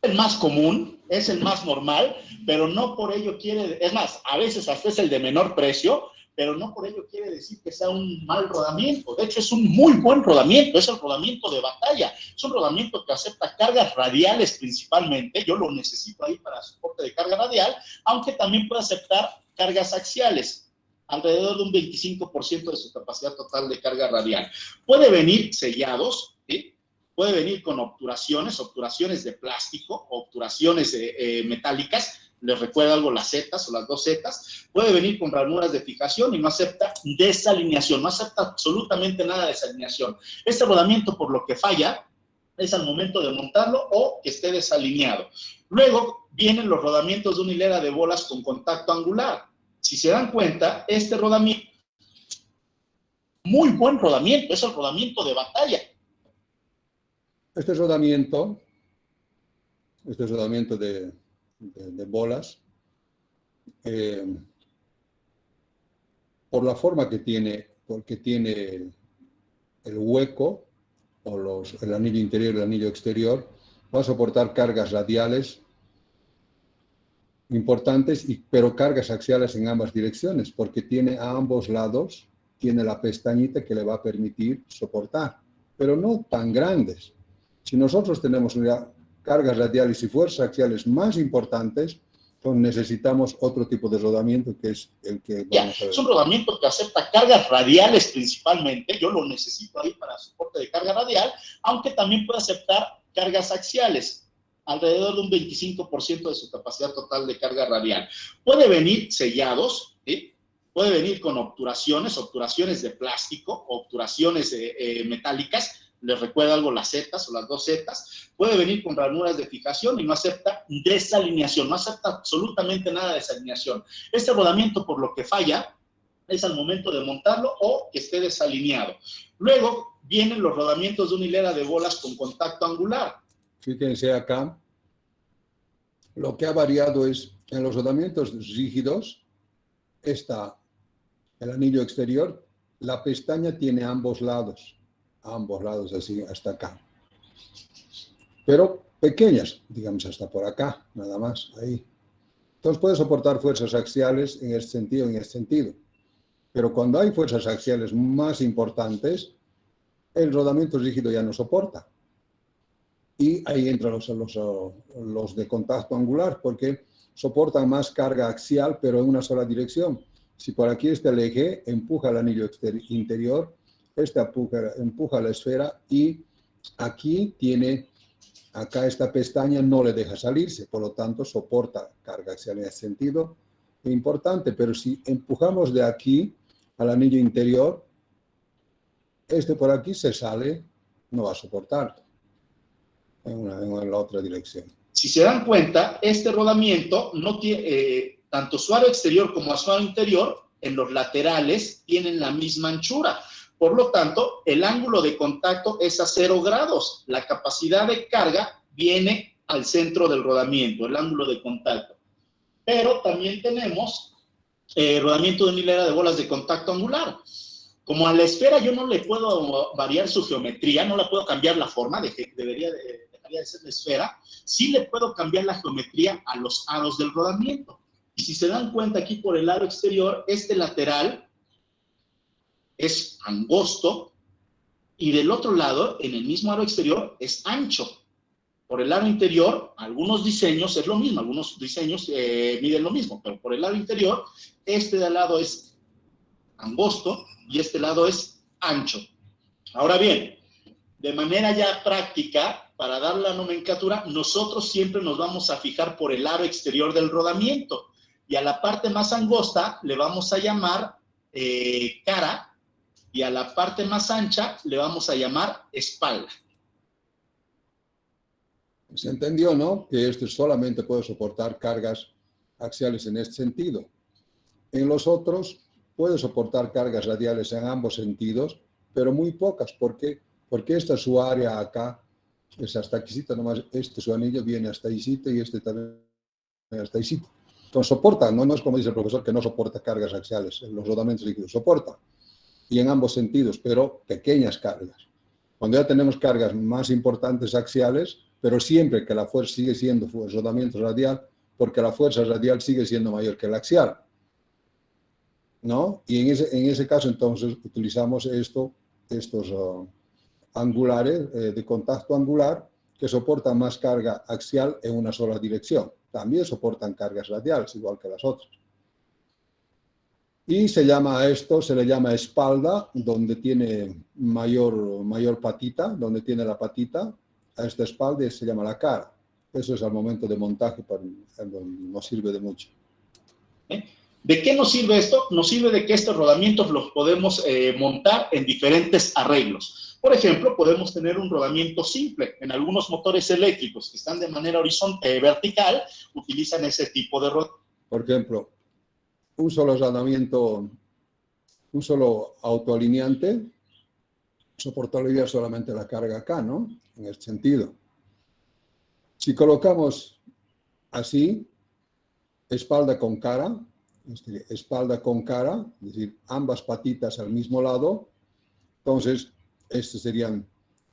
El más común, es el más normal, pero no por ello es más, a veces hasta es el de menor precio, pero no por ello quiere decir que sea un mal rodamiento. De hecho, es un muy buen rodamiento, es el rodamiento de batalla. Es un rodamiento que acepta cargas radiales principalmente. Yo lo necesito ahí para soporte de carga radial, aunque también puede aceptar cargas axiales, alrededor de un 25% de su capacidad total de carga radial. Puede venir sellados, ¿sí? Puede venir con obturaciones de plástico, obturaciones metálicas. Les recuerda algo las zetas o las dos zetas. Puede venir con ranuras de fijación y no acepta desalineación, no acepta absolutamente nada de desalineación. Este rodamiento, por lo que falla, es al momento de montarlo o que esté desalineado. Luego vienen los rodamientos de una hilera de bolas con contacto angular. Si se dan cuenta, este rodamiento, muy buen rodamiento, es el rodamiento de batalla. Este rodamiento de bolas, por la forma que tiene, porque tiene el hueco, o el anillo interior y el anillo exterior, va a soportar cargas radiales importantes, pero cargas axiales en ambas direcciones, porque tiene a ambos lados, tiene la pestañita que le va a permitir soportar, pero no tan grandes. Si nosotros tenemos cargas radiales y fuerzas axiales más importantes, entonces necesitamos otro tipo de rodamiento, que es el que vamos a ver. Es un rodamiento que acepta cargas radiales principalmente. Yo lo necesito ahí para soporte de carga radial, aunque también puede aceptar cargas axiales, alrededor de un 25% de su capacidad total de carga radial. Puede venir sellados, ¿sí? Puede venir con obturaciones de plástico, obturaciones metálicas. Les recuerda algo las zetas o las dos zetas. Puede venir con ranuras de fijación y no acepta desalineación, no acepta absolutamente nada de desalineación. Este rodamiento, por lo que falla, es al momento de montarlo o que esté desalineado. Luego vienen los rodamientos de una hilera de bolas con contacto angular. Fíjense acá, lo que ha variado es, en los rodamientos rígidos, está el anillo exterior, la pestaña tiene ambos lados. a ambos lados, así hasta acá. Pero pequeñas, digamos hasta por acá, nada más, ahí. Entonces puede soportar fuerzas axiales en este sentido, en este sentido. Pero cuando hay fuerzas axiales más importantes, el rodamiento rígido ya no soporta. Y ahí entran los de contacto angular, porque soportan más carga axial, pero en una sola dirección. Si por aquí está el eje, empuja el anillo interior, este empuja la esfera y aquí tiene, acá esta pestaña no le deja salirse, por lo tanto soporta carga axial en ese sentido. Importante, pero si empujamos de aquí al anillo interior, este por aquí se sale, no va a soportar en la otra dirección. Si se dan cuenta, este rodamiento no tiene, tanto su aro exterior como su aro interior, en los laterales tienen la misma anchura. Por lo tanto, el ángulo de contacto es a 0 grados. La capacidad de carga viene al centro del rodamiento, el ángulo de contacto. Pero también tenemos rodamiento de una hilera de bolas de contacto angular. Como a la esfera yo no le puedo variar su geometría, no la puedo cambiar la forma, dejaría de ser la esfera, sí le puedo cambiar la geometría a los aros del rodamiento. Y si se dan cuenta aquí por el aro exterior, este lateral es angosto y del otro lado, en el mismo aro exterior, es ancho. Por el aro interior, algunos diseños es lo mismo, algunos diseños miden lo mismo, pero por el aro interior, este de al lado es angosto y este lado es ancho. Ahora bien, de manera ya práctica, para dar la nomenclatura, nosotros siempre nos vamos a fijar por el aro exterior del rodamiento y a la parte más angosta le vamos a llamar cara y a la parte más ancha le vamos a llamar espalda. Se entendió, ¿no? Que este solamente puede soportar cargas axiales en este sentido. En los otros puede soportar cargas radiales en ambos sentidos, pero muy pocas. ¿Por qué? Porque esta es su área acá, es hasta aquí, nomás este su anillo viene hasta ahí y este también hasta ahí. Entonces soporta, no es como dice el profesor que no soporta cargas axiales, los rodamientos líquidos soporta, y en ambos sentidos, pero pequeñas cargas. Cuando ya tenemos cargas más importantes axiales, pero siempre que la fuerza sigue siendo rodamiento radial, porque la fuerza radial sigue siendo mayor que la axial, ¿no? Y en ese caso, entonces, utilizamos estos angulares, de contacto angular, que soportan más carga axial en una sola dirección. También soportan cargas radiales, igual que las otras. Y se le llama espalda, donde tiene mayor patita, donde tiene la patita, a esta espalda se llama la cara. Eso es al momento de montaje, nos sirve de mucho. ¿De qué nos sirve esto? Nos sirve de que estos rodamientos los podemos montar en diferentes arreglos. Por ejemplo, podemos tener un rodamiento simple. En algunos motores eléctricos que están de manera vertical, utilizan ese tipo de rodamiento. Por ejemplo, un solo rodamiento, un solo autoalineante, soportaría solamente la carga acá, ¿no? En este sentido. Si colocamos así, espalda con cara, es decir, ambas patitas al mismo lado, entonces estos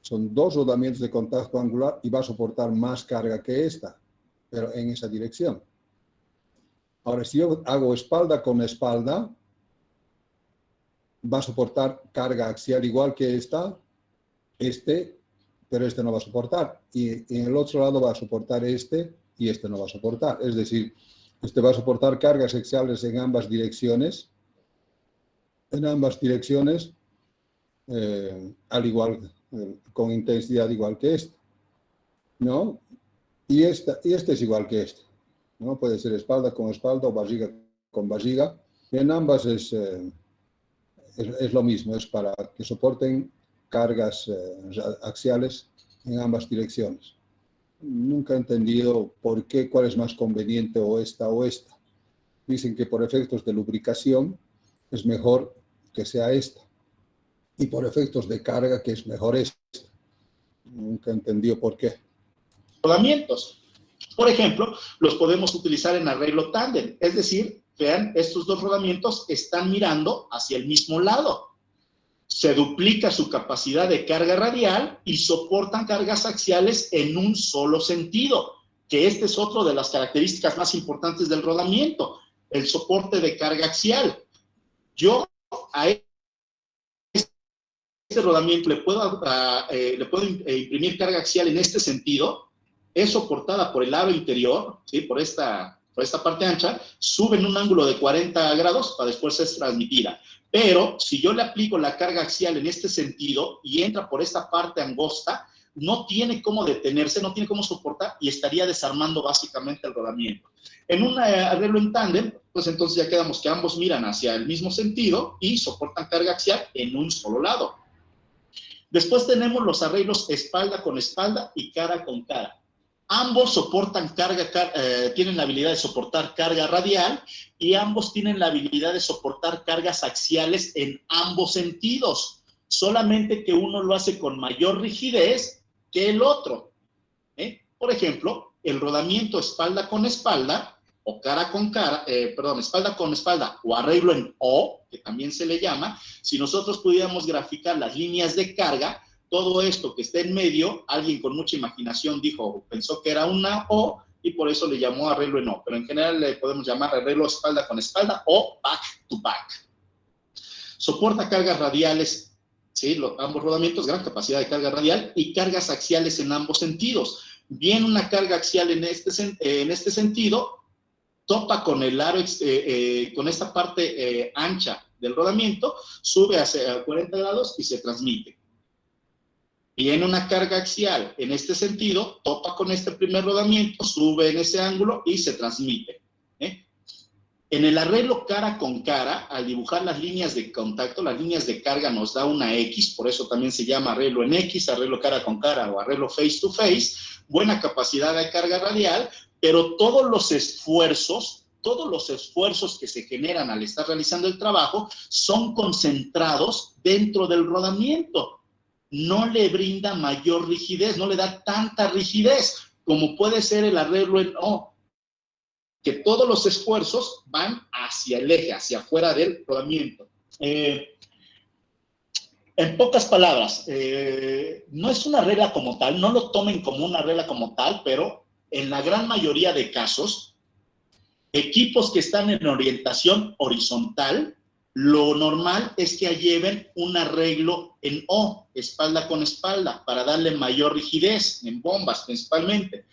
son dos rodamientos de contacto angular y va a soportar más carga que esta, pero en esa dirección. Ahora, si yo hago espalda con espalda, va a soportar carga axial igual que esta, pero este no va a soportar. Y en el otro lado va a soportar este y este no va a soportar. Es decir, este va a soportar cargas axiales en ambas direcciones, al igual, con intensidad igual que este, ¿no? Y este es igual que este, ¿no? Puede ser espalda con espalda o barriga con barriga. En ambas es lo mismo, es para que soporten cargas axiales en ambas direcciones. Nunca he entendido cuál es más conveniente, o esta o esta. Dicen que por efectos de lubricación es mejor que sea esta, y por efectos de carga que es mejor esta. Nunca he entendido por qué. Rodamientos. Por ejemplo, los podemos utilizar en arreglo tándem, es decir, vean, estos dos rodamientos están mirando hacia el mismo lado. se duplica su capacidad de carga radial y soportan cargas axiales en un solo sentido, que este es otro de las características más importantes del rodamiento, el soporte de carga axial. Yo a este rodamiento le puedo imprimir carga axial en este sentido, es soportada por el aro interior, ¿sí? por esta parte ancha, sube en un ángulo de 40 grados para después ser transmitida. Pero si yo le aplico la carga axial en este sentido y entra por esta parte angosta, no tiene cómo detenerse, no tiene cómo soportar y estaría desarmando básicamente el rodamiento. En un arreglo en tándem, pues entonces ya quedamos que ambos miran hacia el mismo sentido y soportan carga axial en un solo lado. Después tenemos los arreglos espalda con espalda y cara con cara. Ambos soportan tienen la habilidad de soportar carga radial y ambos tienen la habilidad de soportar cargas axiales en ambos sentidos. Solamente que uno lo hace con mayor rigidez que el otro. Por ejemplo, el rodamiento espalda con espalda o cara con cara, espalda con espalda o arreglo en O, que también se le llama, si nosotros pudiéramos graficar las líneas de carga, todo esto que está en medio, alguien con mucha imaginación pensó que era una O y por eso le llamó arreglo en O, pero en general le podemos llamar arreglo espalda con espalda o back to back. Soporta cargas radiales, ¿sí? Ambos rodamientos, gran capacidad de carga radial y cargas axiales en ambos sentidos. Viene una carga axial en este sentido, topa con el aro, con esta parte ancha del rodamiento, sube hacia 40 grados y se transmite. Viene una carga axial en este sentido, topa con este primer rodamiento, sube en ese ángulo y se transmite. En el arreglo cara con cara, al dibujar las líneas de contacto, las líneas de carga nos da una X, por eso también se llama arreglo en X, arreglo cara con cara o arreglo face to face, buena capacidad de carga radial, pero todos los esfuerzos que se generan al estar realizando el trabajo son concentrados dentro del rodamiento. No le brinda mayor rigidez, no le da tanta rigidez como puede ser el arreglo en O, que todos los esfuerzos van hacia el eje, hacia afuera del rodamiento. En pocas palabras, no es una regla como tal, no lo tomen como una regla como tal, pero en la gran mayoría de casos, equipos que están en orientación horizontal, lo normal es que lleven un arreglo en O, espalda con espalda, para darle mayor rigidez, en bombas principalmente.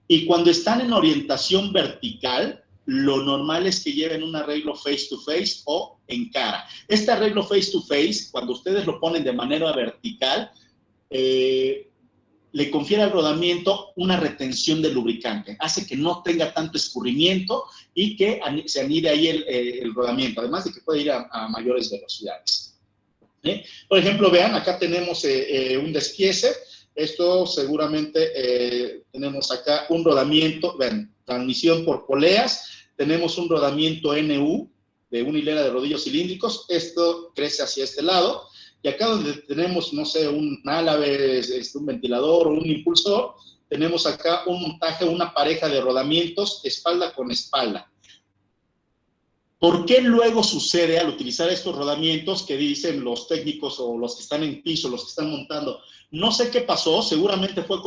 Y cuando están en orientación vertical, lo normal es que lleven un arreglo face to face o en cara. Este arreglo face to face, cuando ustedes lo ponen de manera vertical, le confiere al rodamiento una retención de lubricante, hace que no tenga tanto escurrimiento y que se anide ahí el rodamiento, además de que puede ir a mayores velocidades. Por ejemplo, vean, acá tenemos un despiece. Esto seguramente tenemos acá un rodamiento, vean, transmisión por poleas, tenemos un rodamiento NU de una hilera de rodillos cilíndricos, esto crece hacia este lado, y acá donde tenemos, no sé, un álave, un ventilador o un impulsor, tenemos acá un montaje, una pareja de rodamientos espalda con espalda. ¿Por qué luego sucede al utilizar estos rodamientos que dicen los técnicos o los que están en piso, los que están montando? No sé qué pasó, seguramente fue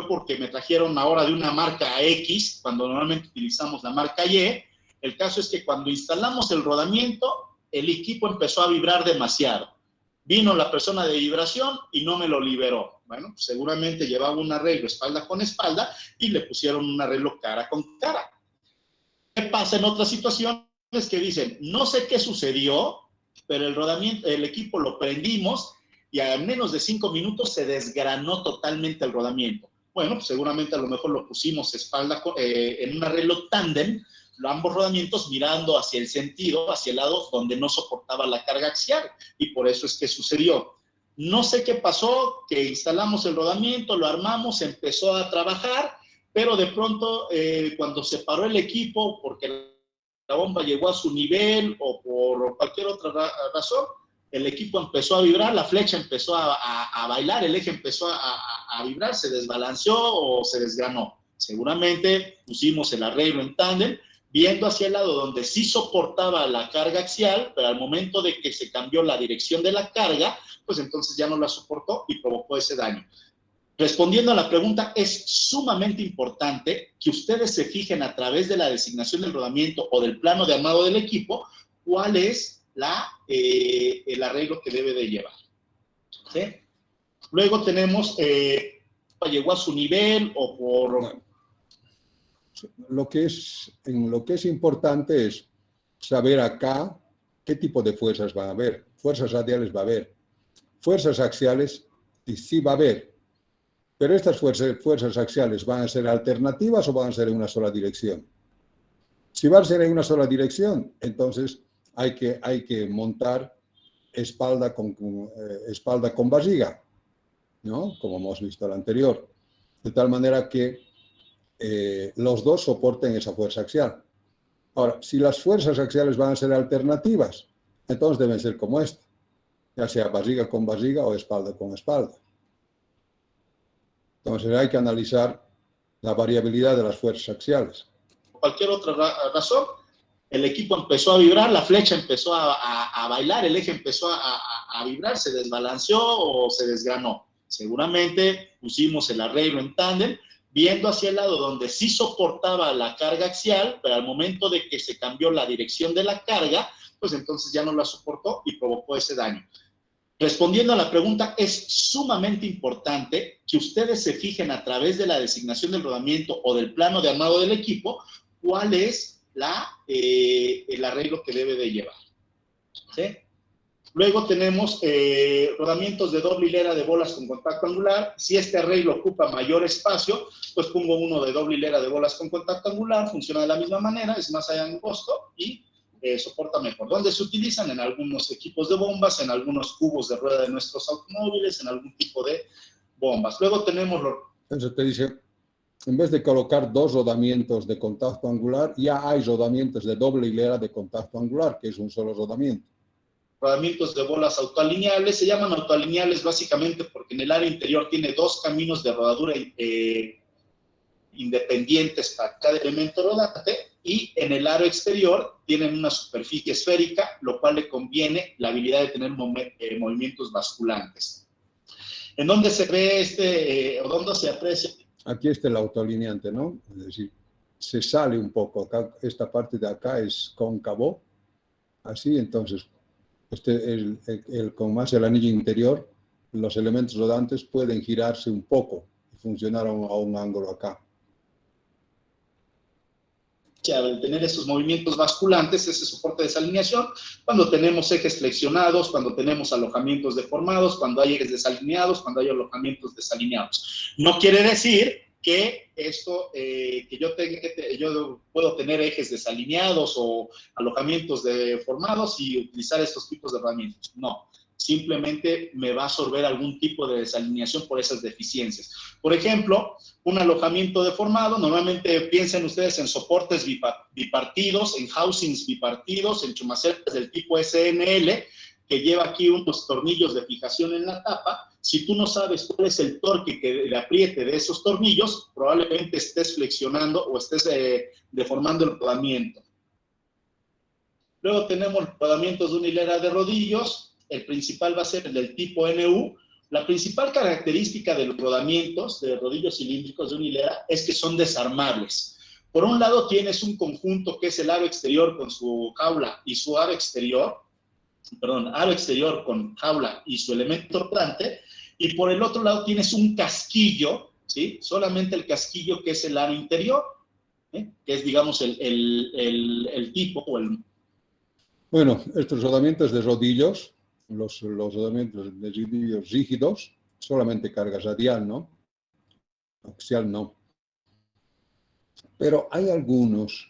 porque me trajeron ahora de una marca X, cuando normalmente utilizamos la marca Y. El caso es que cuando instalamos el rodamiento, el equipo empezó a vibrar demasiado. Vino la persona de vibración y no me lo liberó. Bueno, seguramente llevaba un arreglo espalda con espalda y le pusieron un arreglo cara con cara. ¿Qué pasa en otras situaciones? Que dicen, no sé qué sucedió, pero el equipo lo prendimos y a menos de 5 minutos se desgranó totalmente el rodamiento. Bueno, pues seguramente a lo mejor lo pusimos espalda en un arreglo tándem, ambos rodamientos mirando hacia el sentido, hacia el lado donde no soportaba la carga axial, y por eso es que sucedió. No sé qué pasó, que instalamos el rodamiento, lo armamos, empezó a trabajar, pero de pronto cuando se paró el equipo, porque la bomba llegó a su nivel o por cualquier otra razón, el equipo empezó a vibrar, la flecha empezó a bailar, el eje empezó a vibrar, se desbalanceó o se desgranó. Seguramente pusimos el arreglo en tándem, viendo hacia el lado donde sí soportaba la carga axial, pero al momento de que se cambió la dirección de la carga, pues entonces ya no la soportó y provocó ese daño. Respondiendo a la pregunta, es sumamente importante que ustedes se fijen a través de la designación del rodamiento o del plano de armado del equipo, cuál es el arreglo que debe de llevar. ¿Sí? Luego tenemos, llegó a su nivel o por... Bueno, en lo que es importante es saber acá qué tipo de fuerzas va a haber. Fuerzas radiales va a haber. Fuerzas axiales sí va a haber. Pero estas fuerzas axiales van a ser alternativas o van a ser en una sola dirección. Si van a ser en una sola dirección, entonces hay que montar espalda con barriga, ¿no? Como hemos visto al anterior. De tal manera que los dos soporten esa fuerza axial. Ahora, si las fuerzas axiales van a ser alternativas, entonces deben ser como esta, ya sea barriga con barriga o espalda con espalda. Entonces hay que analizar la variabilidad de las fuerzas axiales. Cualquier otra razón, el equipo empezó a vibrar, la flecha empezó a bailar, el eje empezó a vibrar, se desbalanceó o se desgranó. Seguramente pusimos el arreglo en tándem, viendo hacia el lado donde sí soportaba la carga axial, pero al momento de que se cambió la dirección de la carga, pues entonces ya no la soportó y provocó ese daño. Respondiendo a la pregunta, es sumamente importante que ustedes se fijen a través de la designación del rodamiento o del plano de armado del equipo, cuál es el arreglo que debe de llevar. ¿Sí? Luego tenemos rodamientos de doble hilera de bolas con contacto angular. Si este arreglo ocupa mayor espacio, pues pongo uno de doble hilera de bolas con contacto angular, funciona de la misma manera, es más angosto y soporta mejor. ¿Dónde se utilizan? En algunos equipos de bombas, en algunos cubos de rueda de nuestros automóviles, en algún tipo de bombas. Luego tenemos los... Entonces te dice, en vez de colocar dos rodamientos de contacto angular, ya hay rodamientos de doble hilera de contacto angular, que es un solo rodamiento. Rodamientos de bolas autoalineables, se llaman autoalineables básicamente porque en el área interior tiene dos caminos de rodadura independientes para cada elemento rodante y en el aro exterior tienen una superficie esférica, lo cual le conviene la habilidad de tener movimientos basculantes. ¿En dónde se ve o dónde se aprecia? Aquí está el autoalineante, ¿no? Es decir, se sale un poco. Acá, esta parte de acá es cóncavo, así, entonces, con más el anillo interior, los elementos rodantes pueden girarse un poco y funcionar a un ángulo acá. Al tener esos movimientos basculantes, ese soporte de desalineación, cuando tenemos ejes flexionados, cuando tenemos alojamientos deformados, cuando hay ejes desalineados, cuando hay alojamientos desalineados. No quiere decir que esto, yo puedo tener ejes desalineados o alojamientos deformados y utilizar estos tipos de herramientas. No. Simplemente me va a absorber algún tipo de desalineación por esas deficiencias. Por ejemplo, un alojamiento deformado, normalmente piensen ustedes en soportes bipartidos, en housings bipartidos, en chumacetas del tipo SNL, que lleva aquí unos tornillos de fijación en la tapa. Si tú no sabes cuál es el torque que le apriete de esos tornillos, probablemente estés flexionando o estés deformando el rodamiento. Luego tenemos rodamientos de una hilera de rodillos. El principal va a ser el del tipo NU. La principal característica de los rodamientos de rodillos cilíndricos de una hilera es que son desarmables. Por un lado tienes un conjunto que es el aro exterior con su jaula y su aro exterior con jaula y su elemento rodante, y por el otro lado tienes un casquillo, ¿sí? Solamente el casquillo que es el aro interior, que es, digamos, el tipo o el... Bueno, estos rodamientos de rodillos, los rodamientos de rodillos rígidos, solamente carga radial, ¿no? Axial no. Pero hay algunos,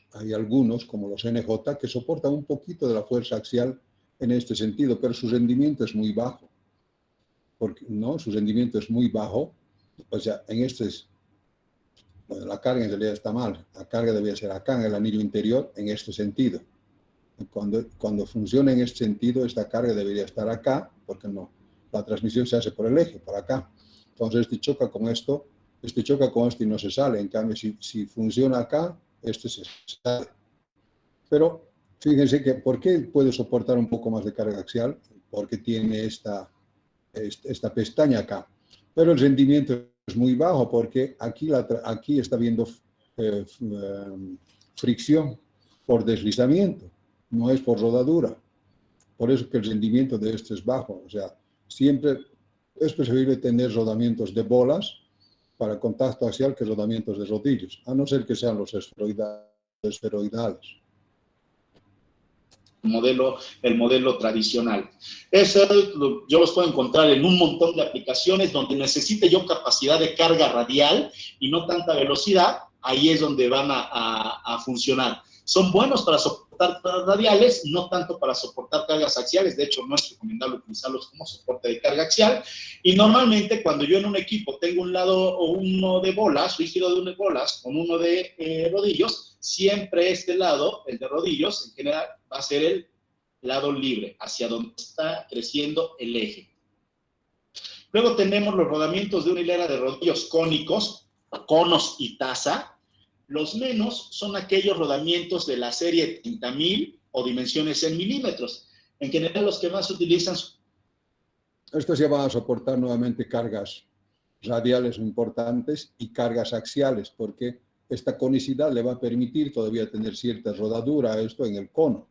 como los NJ, que soportan un poquito de la fuerza axial en este sentido, pero su rendimiento es muy bajo. ¿No? Su rendimiento es muy bajo. O sea, bueno, la carga en realidad está mal. La carga debía ser acá en el anillo interior, en este sentido. Cuando funciona en este sentido, esta carga debería estar acá, porque no, la transmisión se hace por el eje, para acá. Entonces este choca con esto y no se sale. En cambio, si funciona acá, este se sale. Pero fíjense que, ¿por qué puede soportar un poco más de carga axial? Porque tiene esta pestaña acá. Pero el rendimiento es muy bajo porque aquí está habiendo fricción por deslizamiento, no es por rodadura. Por eso que el rendimiento de esto es bajo. O sea, siempre es preferible tener rodamientos de bolas para contacto axial que rodamientos de rodillos, a no ser que sean los esferoidales. El modelo tradicional. Eso yo los puedo encontrar en un montón de aplicaciones donde necesite yo capacidad de carga radial y no tanta velocidad. Ahí es donde van a funcionar. Son buenos para soportar cargas radiales, no tanto para soportar cargas axiales. De hecho, no es recomendable utilizarlos como soporte de carga axial. Y normalmente, cuando yo en un equipo tengo un lado o uno de bolas, rígido de bolas, con uno de rodillos, siempre este lado, el de rodillos, en general, va a ser el lado libre, hacia donde está creciendo el eje. Luego tenemos los rodamientos de una hilera de rodillos cónicos, conos y taza. Los menos son aquellos rodamientos de la serie 30.000 o dimensiones en milímetros. En general, los que más se utilizan. Estos ya van a soportar nuevamente cargas radiales importantes y cargas axiales, porque esta conicidad le va a permitir todavía tener cierta rodadura a esto en el cono.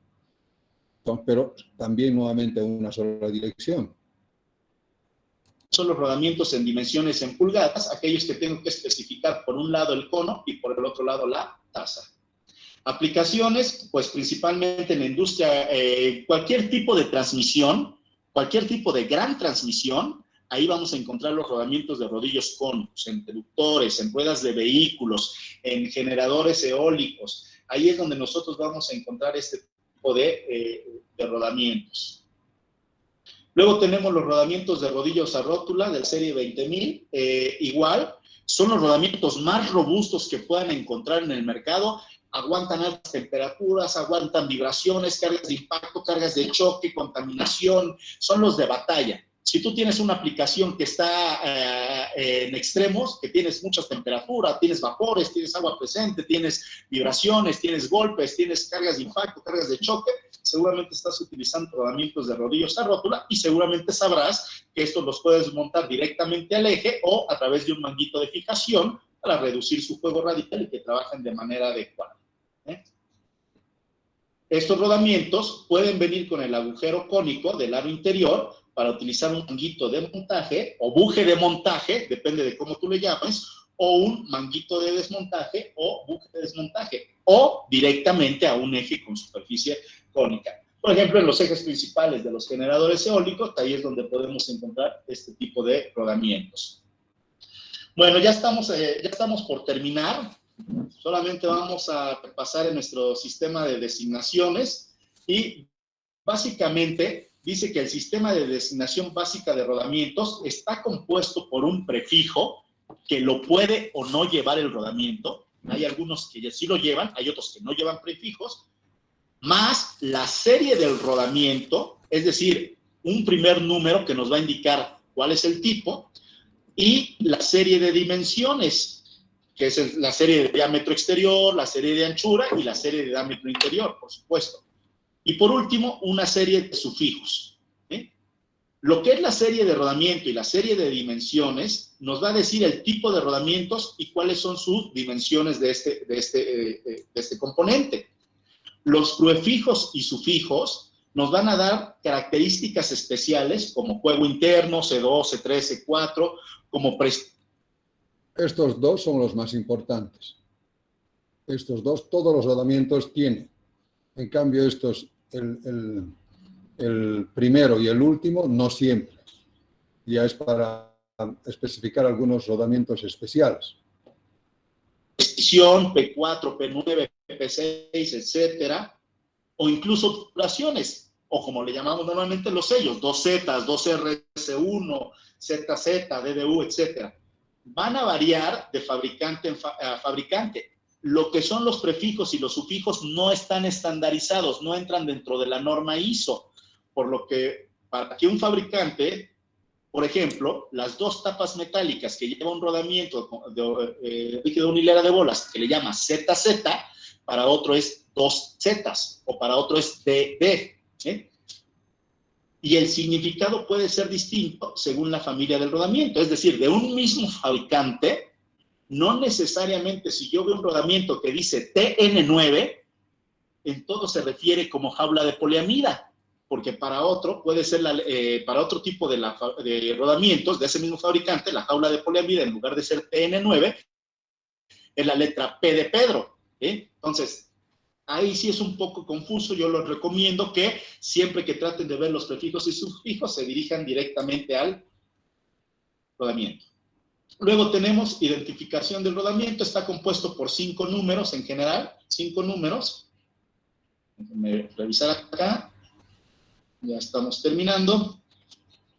Pero también nuevamente en una sola dirección. Son los rodamientos en dimensiones en pulgadas, aquellos que tengo que especificar por un lado el cono y por el otro lado la taza. Aplicaciones, pues principalmente en la industria, cualquier tipo de transmisión, cualquier tipo de gran transmisión, ahí vamos a encontrar los rodamientos de rodillos cónicos, en reductores, en ruedas de vehículos, en generadores eólicos. Ahí es donde nosotros vamos a encontrar este tipo de rodamientos. Luego tenemos los rodamientos de rodillos a rótula de serie 20.000. Igual, son los rodamientos más robustos que puedan encontrar en el mercado. Aguantan altas temperaturas, aguantan vibraciones, cargas de impacto, cargas de choque, contaminación. Son los de batalla. Si tú tienes una aplicación que está en extremos, que tienes muchas temperaturas, tienes vapores, tienes agua presente, tienes vibraciones, tienes golpes, tienes cargas de impacto, cargas de choque, seguramente estás utilizando rodamientos de rodillos a rótula y seguramente sabrás que estos los puedes montar directamente al eje o a través de un manguito de fijación para reducir su juego radial y que trabajen de manera adecuada. Estos rodamientos pueden venir con el agujero cónico del aro interior para utilizar un manguito de montaje o buje de montaje, depende de cómo tú le llames, o un manguito de desmontaje o buje de desmontaje, o directamente a un eje con superficie cónica. Por ejemplo, en los ejes principales de los generadores eólicos, ahí es donde podemos encontrar este tipo de rodamientos. Bueno, ya estamos por terminar. Solamente vamos a repasar en nuestro sistema de designaciones y básicamente dice que el sistema de designación básica de rodamientos está compuesto por un prefijo que lo puede o no llevar el rodamiento. Hay algunos que sí lo llevan, hay otros que no llevan prefijos, más la serie del rodamiento, es decir, un primer número que nos va a indicar cuál es el tipo, y la serie de dimensiones, que es la serie de diámetro exterior, la serie de anchura y la serie de diámetro interior, por supuesto. Y por último, una serie de sufijos. Lo que es la serie de rodamiento y la serie de dimensiones nos va a decir el tipo de rodamientos y cuáles son sus dimensiones de este componente. Los prefijos y sufijos nos van a dar características especiales como juego interno, C2, C3, C4, como Estos dos son los más importantes. Estos dos, todos los rodamientos tienen. En cambio, estos, el primero y el último, no siempre. Ya es para especificar algunos rodamientos especiales. Precisión, P4, P9, P6, etcétera, o incluso tubulaciones, o como le llamamos normalmente los sellos, 2Z, 2RC1, ZZ, DDU, etcétera. Van a variar de fabricante a fabricante. Lo que son los prefijos y los sufijos no están estandarizados, no entran dentro de la norma ISO, por lo que para que un fabricante, por ejemplo, las dos tapas metálicas que lleva un rodamiento de líquido de una hilera de bolas, que le llama ZZ, para otro es 2 zetas, o para otro es DD. Y el significado puede ser distinto según la familia del rodamiento. Es decir, de un mismo fabricante, no necesariamente si yo veo un rodamiento que dice TN9, en todo se refiere como jaula de poliamida, porque para otro puede ser, para otro tipo de rodamientos de ese mismo fabricante, la jaula de poliamida, en lugar de ser TN9, es la letra P de Pedro. Entonces, ahí sí es un poco confuso. Yo les recomiendo que siempre que traten de ver los prefijos y sufijos se dirijan directamente al rodamiento. Luego tenemos identificación del rodamiento. Está compuesto por 5 números en general, 5 números. Déjenme revisar acá. Ya estamos terminando.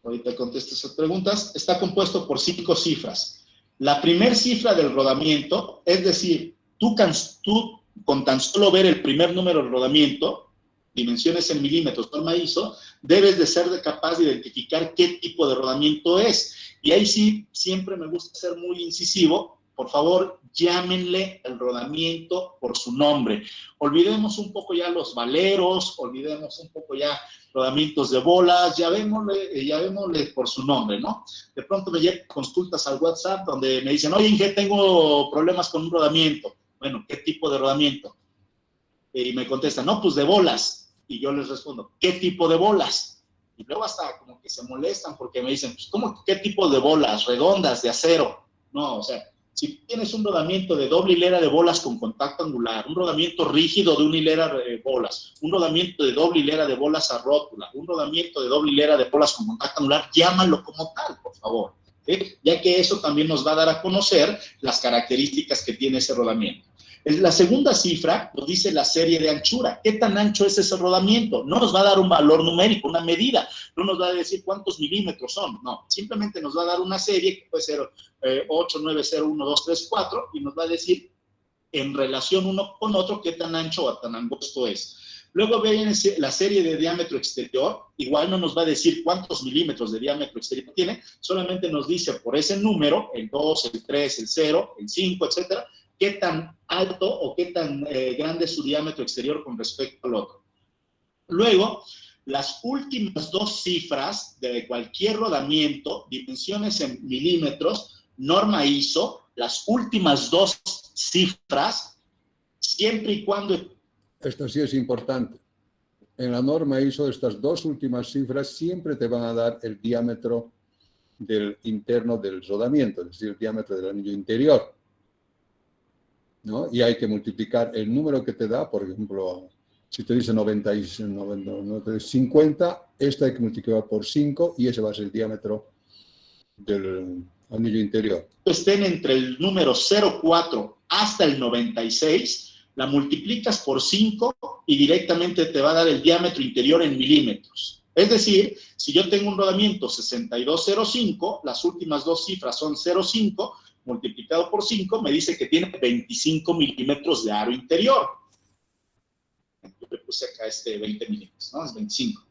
Ahorita contesto esas preguntas. Está compuesto por 5 cifras. La primera cifra del rodamiento, es decir, tú con tan solo ver el primer número del rodamiento, dimensiones en milímetros, norma ISO, debes de ser capaz de identificar qué tipo de rodamiento es. Y ahí sí, siempre me gusta ser muy incisivo. Por favor, llámenle el rodamiento por su nombre. Olvidemos un poco ya los valeros, olvidemos un poco ya rodamientos de bolas, llamémosle por su nombre, ¿no? De pronto me llegan consultas al WhatsApp donde me dicen, oye, Inge, tengo problemas con un rodamiento. Bueno, ¿qué tipo de rodamiento? Y me contestan, no, pues de bolas. Y yo les respondo, ¿qué tipo de bolas? Y luego hasta como que se molestan porque me dicen, pues, ¿cómo qué tipo de bolas? ¿Redondas, de acero? No, o sea, si tienes un rodamiento de doble hilera de bolas con contacto angular, un rodamiento rígido de una hilera de bolas, un rodamiento de doble hilera de bolas a rótula, un rodamiento de doble hilera de bolas con contacto angular, llámalo como tal, por favor. Ya que eso también nos va a dar a conocer las características que tiene ese rodamiento. La segunda cifra nos dice la serie de anchura. ¿Qué tan ancho es ese rodamiento? No nos va a dar un valor numérico, una medida. No nos va a decir cuántos milímetros son. No, simplemente nos va a dar una serie que puede ser 8, 9, 0, 1, 2, 3, 4 y nos va a decir en relación uno con otro qué tan ancho o tan angosto es. Luego viene la serie de diámetro exterior. Igual no nos va a decir cuántos milímetros de diámetro exterior tiene. Solamente nos dice por ese número, el 2, el 3, el 0, el 5, etcétera, qué tan alto o qué tan grande es su diámetro exterior con respecto al otro. Luego, las últimas 2 cifras de cualquier rodamiento, dimensiones en milímetros, norma ISO, las últimas 2 cifras, siempre y cuando... Esto sí es importante. En la norma ISO, estas 2 últimas cifras siempre te van a dar el diámetro del interno del rodamiento, es decir, el diámetro del anillo interior, ¿no? Y hay que multiplicar el número que te da, por ejemplo, si te dice 50, esta hay que multiplicar por 5 y ese va a ser el diámetro del anillo interior. Estén entre el número 0,4 hasta el 96, la multiplicas por 5 y directamente te va a dar el diámetro interior en milímetros. Es decir, si yo tengo un rodamiento 6205, las últimas 2 cifras son 0,5, multiplicado por 5, me dice que tiene 25 milímetros de aro interior. Yo le puse acá 20 milímetros, ¿no? Es 25.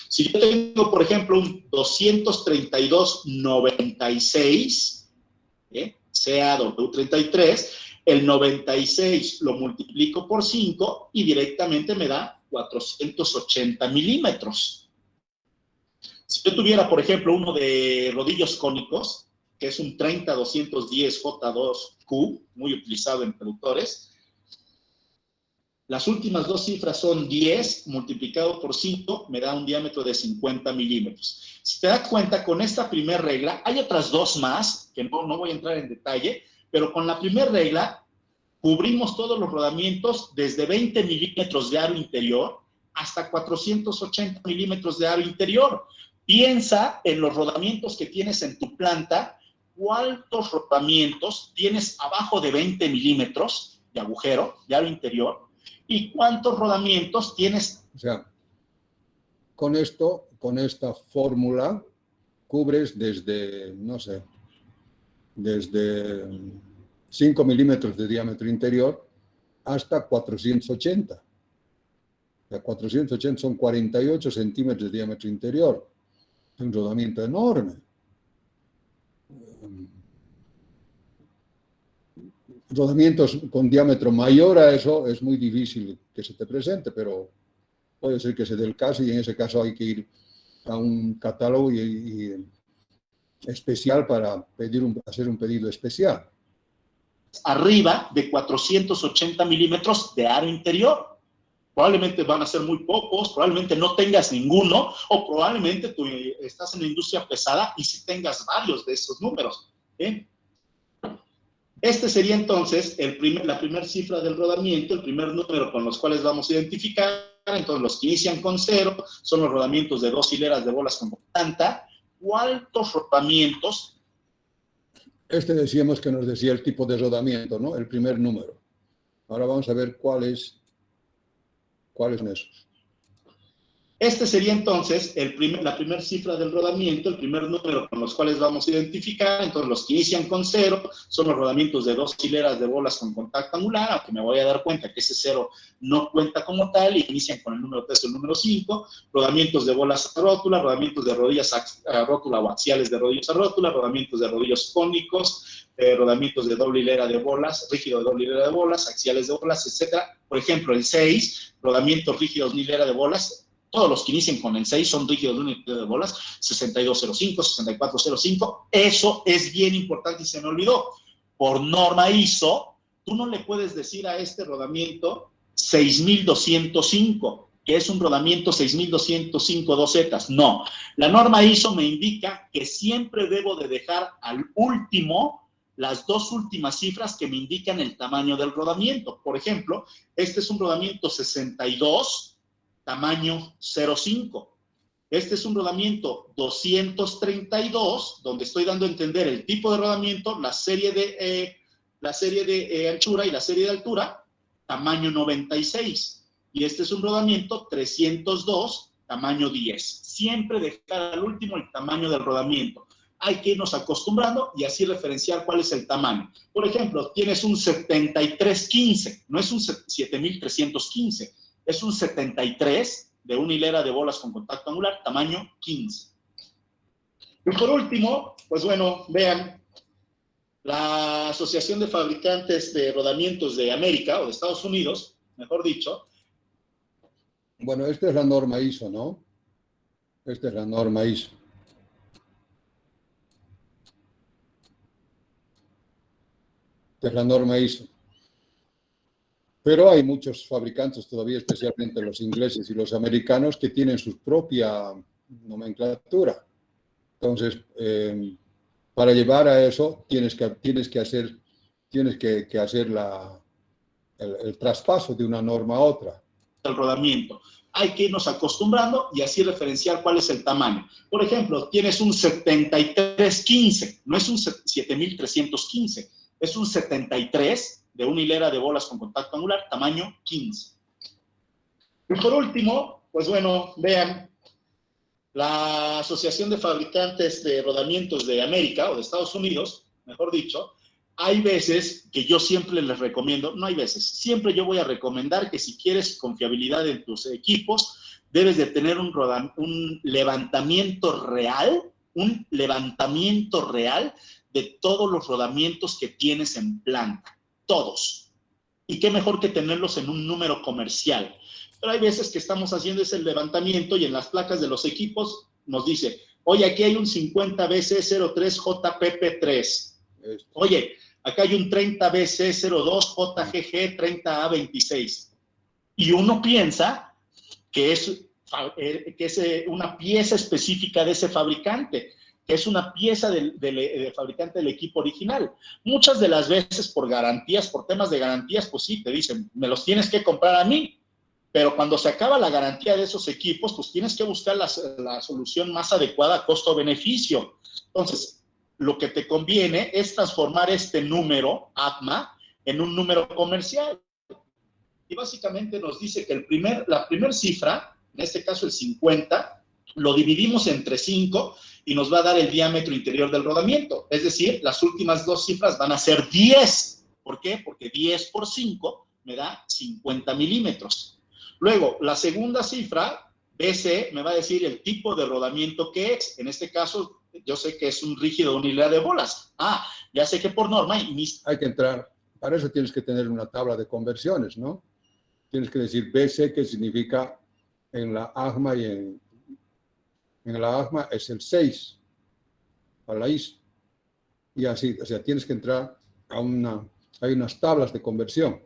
Si yo tengo, por ejemplo, un 232.96, CAW33, el 96 lo multiplico por 5 y directamente me da 480 milímetros. Si yo tuviera, por ejemplo, uno de rodillos cónicos, que es un 30-210 J2Q, muy utilizado en productores, las últimas 2 cifras son 10 multiplicado por 5, me da un diámetro de 50 milímetros. Si te das cuenta, con esta primera regla, hay otras 2 más, que no voy a entrar en detalle, pero con la primera regla cubrimos todos los rodamientos desde 20 milímetros de aro interior hasta 480 milímetros de aro interior. Piensa en los rodamientos que tienes en tu planta, cuántos rodamientos tienes abajo de 20 milímetros de agujero, de aro interior, y cuántos rodamientos tienes. O sea, con esto, con esta fórmula, cubres desde, no sé, desde 5 milímetros de diámetro interior hasta 480. O sea, 480 son 48 centímetros de diámetro interior. Es un rodamiento enorme. rodamientos con diámetro mayor a eso es muy difícil que se te presente, pero puede ser que se dé el caso y en ese caso hay que ir a un catálogo y especial para hacer un pedido especial. Arriba de 480 milímetros de aro interior. Probablemente van a ser muy pocos, probablemente no tengas ninguno, o probablemente tú estás en la industria pesada y sí tengas varios de esos números. Este sería entonces la primera cifra del rodamiento, el primer número con los cuales vamos a identificar. Entonces los que inician con 0 son los rodamientos de 2 hileras de bolas con tanta. ¿Cuántos rodamientos? Este decíamos que nos decía el tipo de rodamiento, ¿no? El primer número. Ahora vamos a ver cuáles son esos. Este sería entonces la primera cifra del rodamiento, el primer número con los cuales vamos a identificar. Entonces los que inician con 0 son los rodamientos de 2 hileras de bolas con contacto angular, aunque me voy a dar cuenta que ese 0 no cuenta como tal y inician con el número 3 o el número 5, rodamientos de bolas a rótula, rodamientos de rodillas a rótula o axiales de rodillas a rótula, rodamientos de rodillos cónicos, rodamientos de doble hilera de bolas, rígido de doble hilera de bolas, axiales de bolas, etcétera. Por ejemplo, el 6, rodamientos rígidos de hilera de bolas. Todos los que inicien con el 6 son rígidos de una hilera de bolas, 6205, 6405. Eso es bien importante y se me olvidó. Por norma ISO, tú no le puedes decir a este rodamiento 6205, que es un rodamiento 6205 2Z. No, la norma ISO me indica que siempre debo de dejar al último las dos últimas cifras que me indican el tamaño del rodamiento. Por ejemplo, este es un rodamiento 62, tamaño 0,5. Este es un rodamiento 232, donde estoy dando a entender el tipo de rodamiento, la serie de anchura y la serie de altura, tamaño 96. Y este es un rodamiento 302, tamaño 10. Siempre dejar al último el tamaño del rodamiento. Hay que irnos acostumbrando y así referenciar cuál es el tamaño. Por ejemplo, tienes un 7315, no es un 7315. Es un 73 de una hilera de bolas con contacto angular, tamaño 15. Y por último, pues bueno, vean, la Asociación de Fabricantes de Rodamientos de América, o de Estados Unidos, mejor dicho. Bueno, esta es la norma ISO, ¿no? Esta es la norma ISO. Esta es la norma ISO. Pero hay muchos fabricantes todavía, especialmente los ingleses y los americanos, que tienen su propia nomenclatura. Entonces, para llevar a eso, tienes que hacer el traspaso de una norma a otra. El rodamiento. Hay que irnos acostumbrando y así referenciar cuál es el tamaño. Por ejemplo, tienes un 7315, no es un 7315, es un 73 de una hilera de bolas con contacto angular, tamaño 15. Y por último, pues bueno, vean, la Asociación de Fabricantes de Rodamientos de América, o de Estados Unidos, mejor dicho, hay veces que yo siempre les recomiendo, no hay veces, siempre yo voy a recomendar que si quieres confiabilidad en tus equipos, debes de tener un levantamiento real de todos los rodamientos que tienes en planta. Todos. Y qué mejor que tenerlos en un número comercial. Pero hay veces que estamos haciendo ese levantamiento y en las placas de los equipos nos dice, oye, aquí hay un 50BC03JPP3. Oye, acá hay un 30BC02JGG30A26. Y uno piensa que es una pieza específica de ese fabricante, que es una pieza del fabricante del equipo original. Muchas de las veces por garantías, por temas de garantías, pues sí, te dicen, me los tienes que comprar a mí. Pero cuando se acaba la garantía de esos equipos, pues tienes que buscar la solución más adecuada a costo-beneficio. Entonces, lo que te conviene es transformar este número, ATMA, en un número comercial. Y básicamente nos dice que la primera cifra, en este caso el 50, lo dividimos entre 5 y nos va a dar el diámetro interior del rodamiento. Es decir, las últimas dos cifras van a ser 10. ¿Por qué? Porque 10 por 5 me da 50 milímetros. Luego, la segunda cifra, BC, me va a decir el tipo de rodamiento que es. En este caso, yo sé que es un rígido de una hilera de bolas. Ya sé que por norma... Hay que entrar para eso tienes que tener una tabla de conversiones, ¿no? Tienes que decir BC, que significa en la AGMA y en la AGMA es el 6 a la ISO. Y así, o sea, tienes que entrar a hay unas tablas de conversión.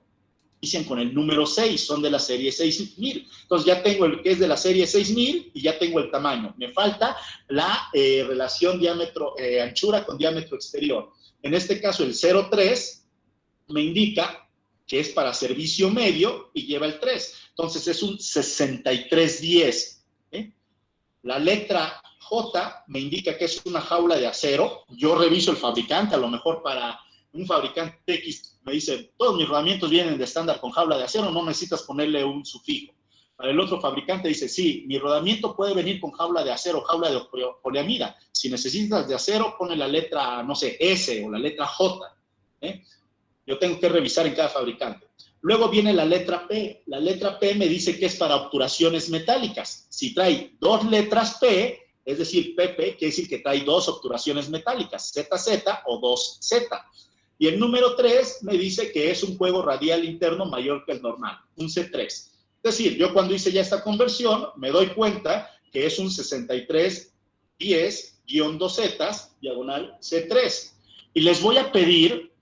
Dicen con el número 6, son de la serie 6000. Entonces ya tengo el que es de la serie 6000 y ya tengo el tamaño. Me falta la relación diámetro, anchura con diámetro exterior. En este caso el 03 me indica que es para servicio medio y lleva el 3. Entonces es un 6310. La letra J me indica que es una jaula de acero. Yo reviso el fabricante, a lo mejor para un fabricante X me dice, todos mis rodamientos vienen de estándar con jaula de acero, no necesitas ponerle un sufijo. Para el otro fabricante dice, sí, mi rodamiento puede venir con jaula de acero, jaula de poliamida. Si necesitas de acero, pone la letra, no sé, S o la letra J. Yo tengo que revisar en cada fabricante. Luego viene la letra P. La letra P me dice que es para obturaciones metálicas. Si trae 2 letras P, es decir, PP, quiere decir que trae 2 obturaciones metálicas, ZZ o 2Z. Y el número 3 me dice que es un juego radial interno mayor que el normal, un C3. Es decir, yo cuando hice ya esta conversión, me doy cuenta que es un 6310-2Z, diagonal C3. Y les voy a pedir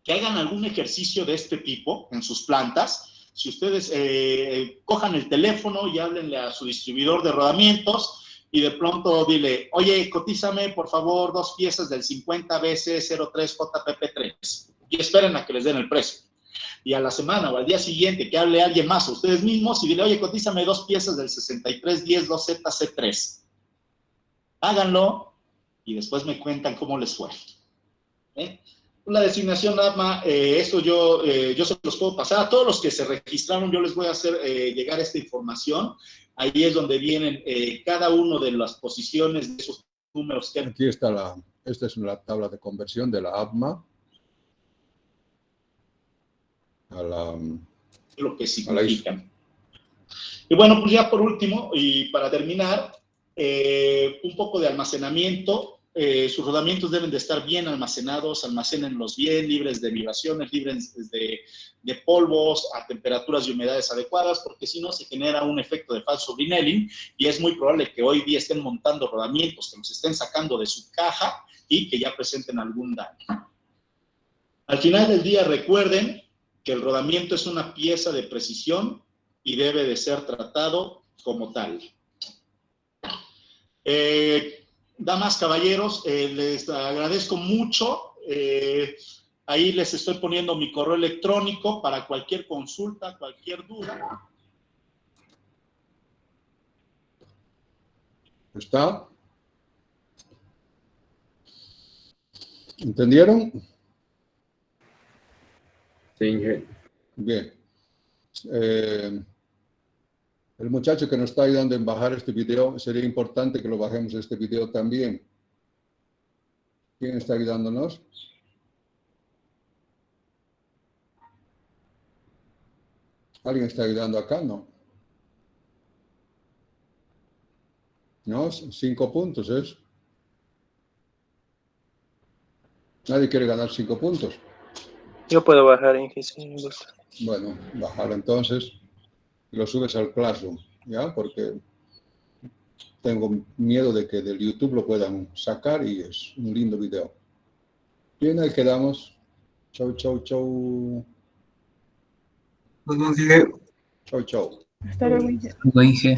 que hagan algún ejercicio de este tipo en sus plantas. Si ustedes cojan el teléfono y háblenle a su distribuidor de rodamientos y de pronto dile, oye, cotízame por favor 2 piezas del 50BC03JPP3 y esperen a que les den el precio. Y a la semana o al día siguiente que hable alguien más a ustedes mismos y dile, oye, cotízame 2 piezas del 6310-2ZC3. Háganlo y después me cuentan cómo les fue. La designación AGMA, esto yo se los puedo pasar. A todos los que se registraron, yo les voy a hacer llegar esta información. Ahí es donde vienen cada uno de las posiciones de esos números. Aquí está esta es la tabla de conversión de la AGMA a lo que significan. Y bueno, pues ya por último, y para terminar, un poco de almacenamiento. Sus rodamientos deben de estar bien almacenados, almacénenlos bien, libres de vibraciones, libres de polvos, a temperaturas y humedades adecuadas, porque si no se genera un efecto de falso Brinelling y es muy probable que hoy día estén montando rodamientos que nos estén sacando de su caja y que ya presenten algún daño. Al final del día recuerden que el rodamiento es una pieza de precisión y debe de ser tratado como tal. Damas, caballeros, les agradezco mucho. Ahí les estoy poniendo mi correo electrónico para cualquier consulta, cualquier duda. ¿Está? ¿Entendieron? Sí, Inge. Bien. El muchacho que nos está ayudando en bajar este video, sería importante que lo bajemos este video también. ¿Quién está ayudándonos? ¿Alguien está ayudando acá? No. No, 5 puntos es. Nadie quiere ganar 5 puntos. Yo puedo bajar, Inge, si me gusta. Bueno, bájalo entonces y lo subes al Classroom, ¿ya? Porque tengo miedo de que del YouTube lo puedan sacar y es un lindo video. Bien, ahí quedamos. Chau, chau, chau. Nos vemos, Inge. Chau, chau. Hasta luego, Inge. Luego dije.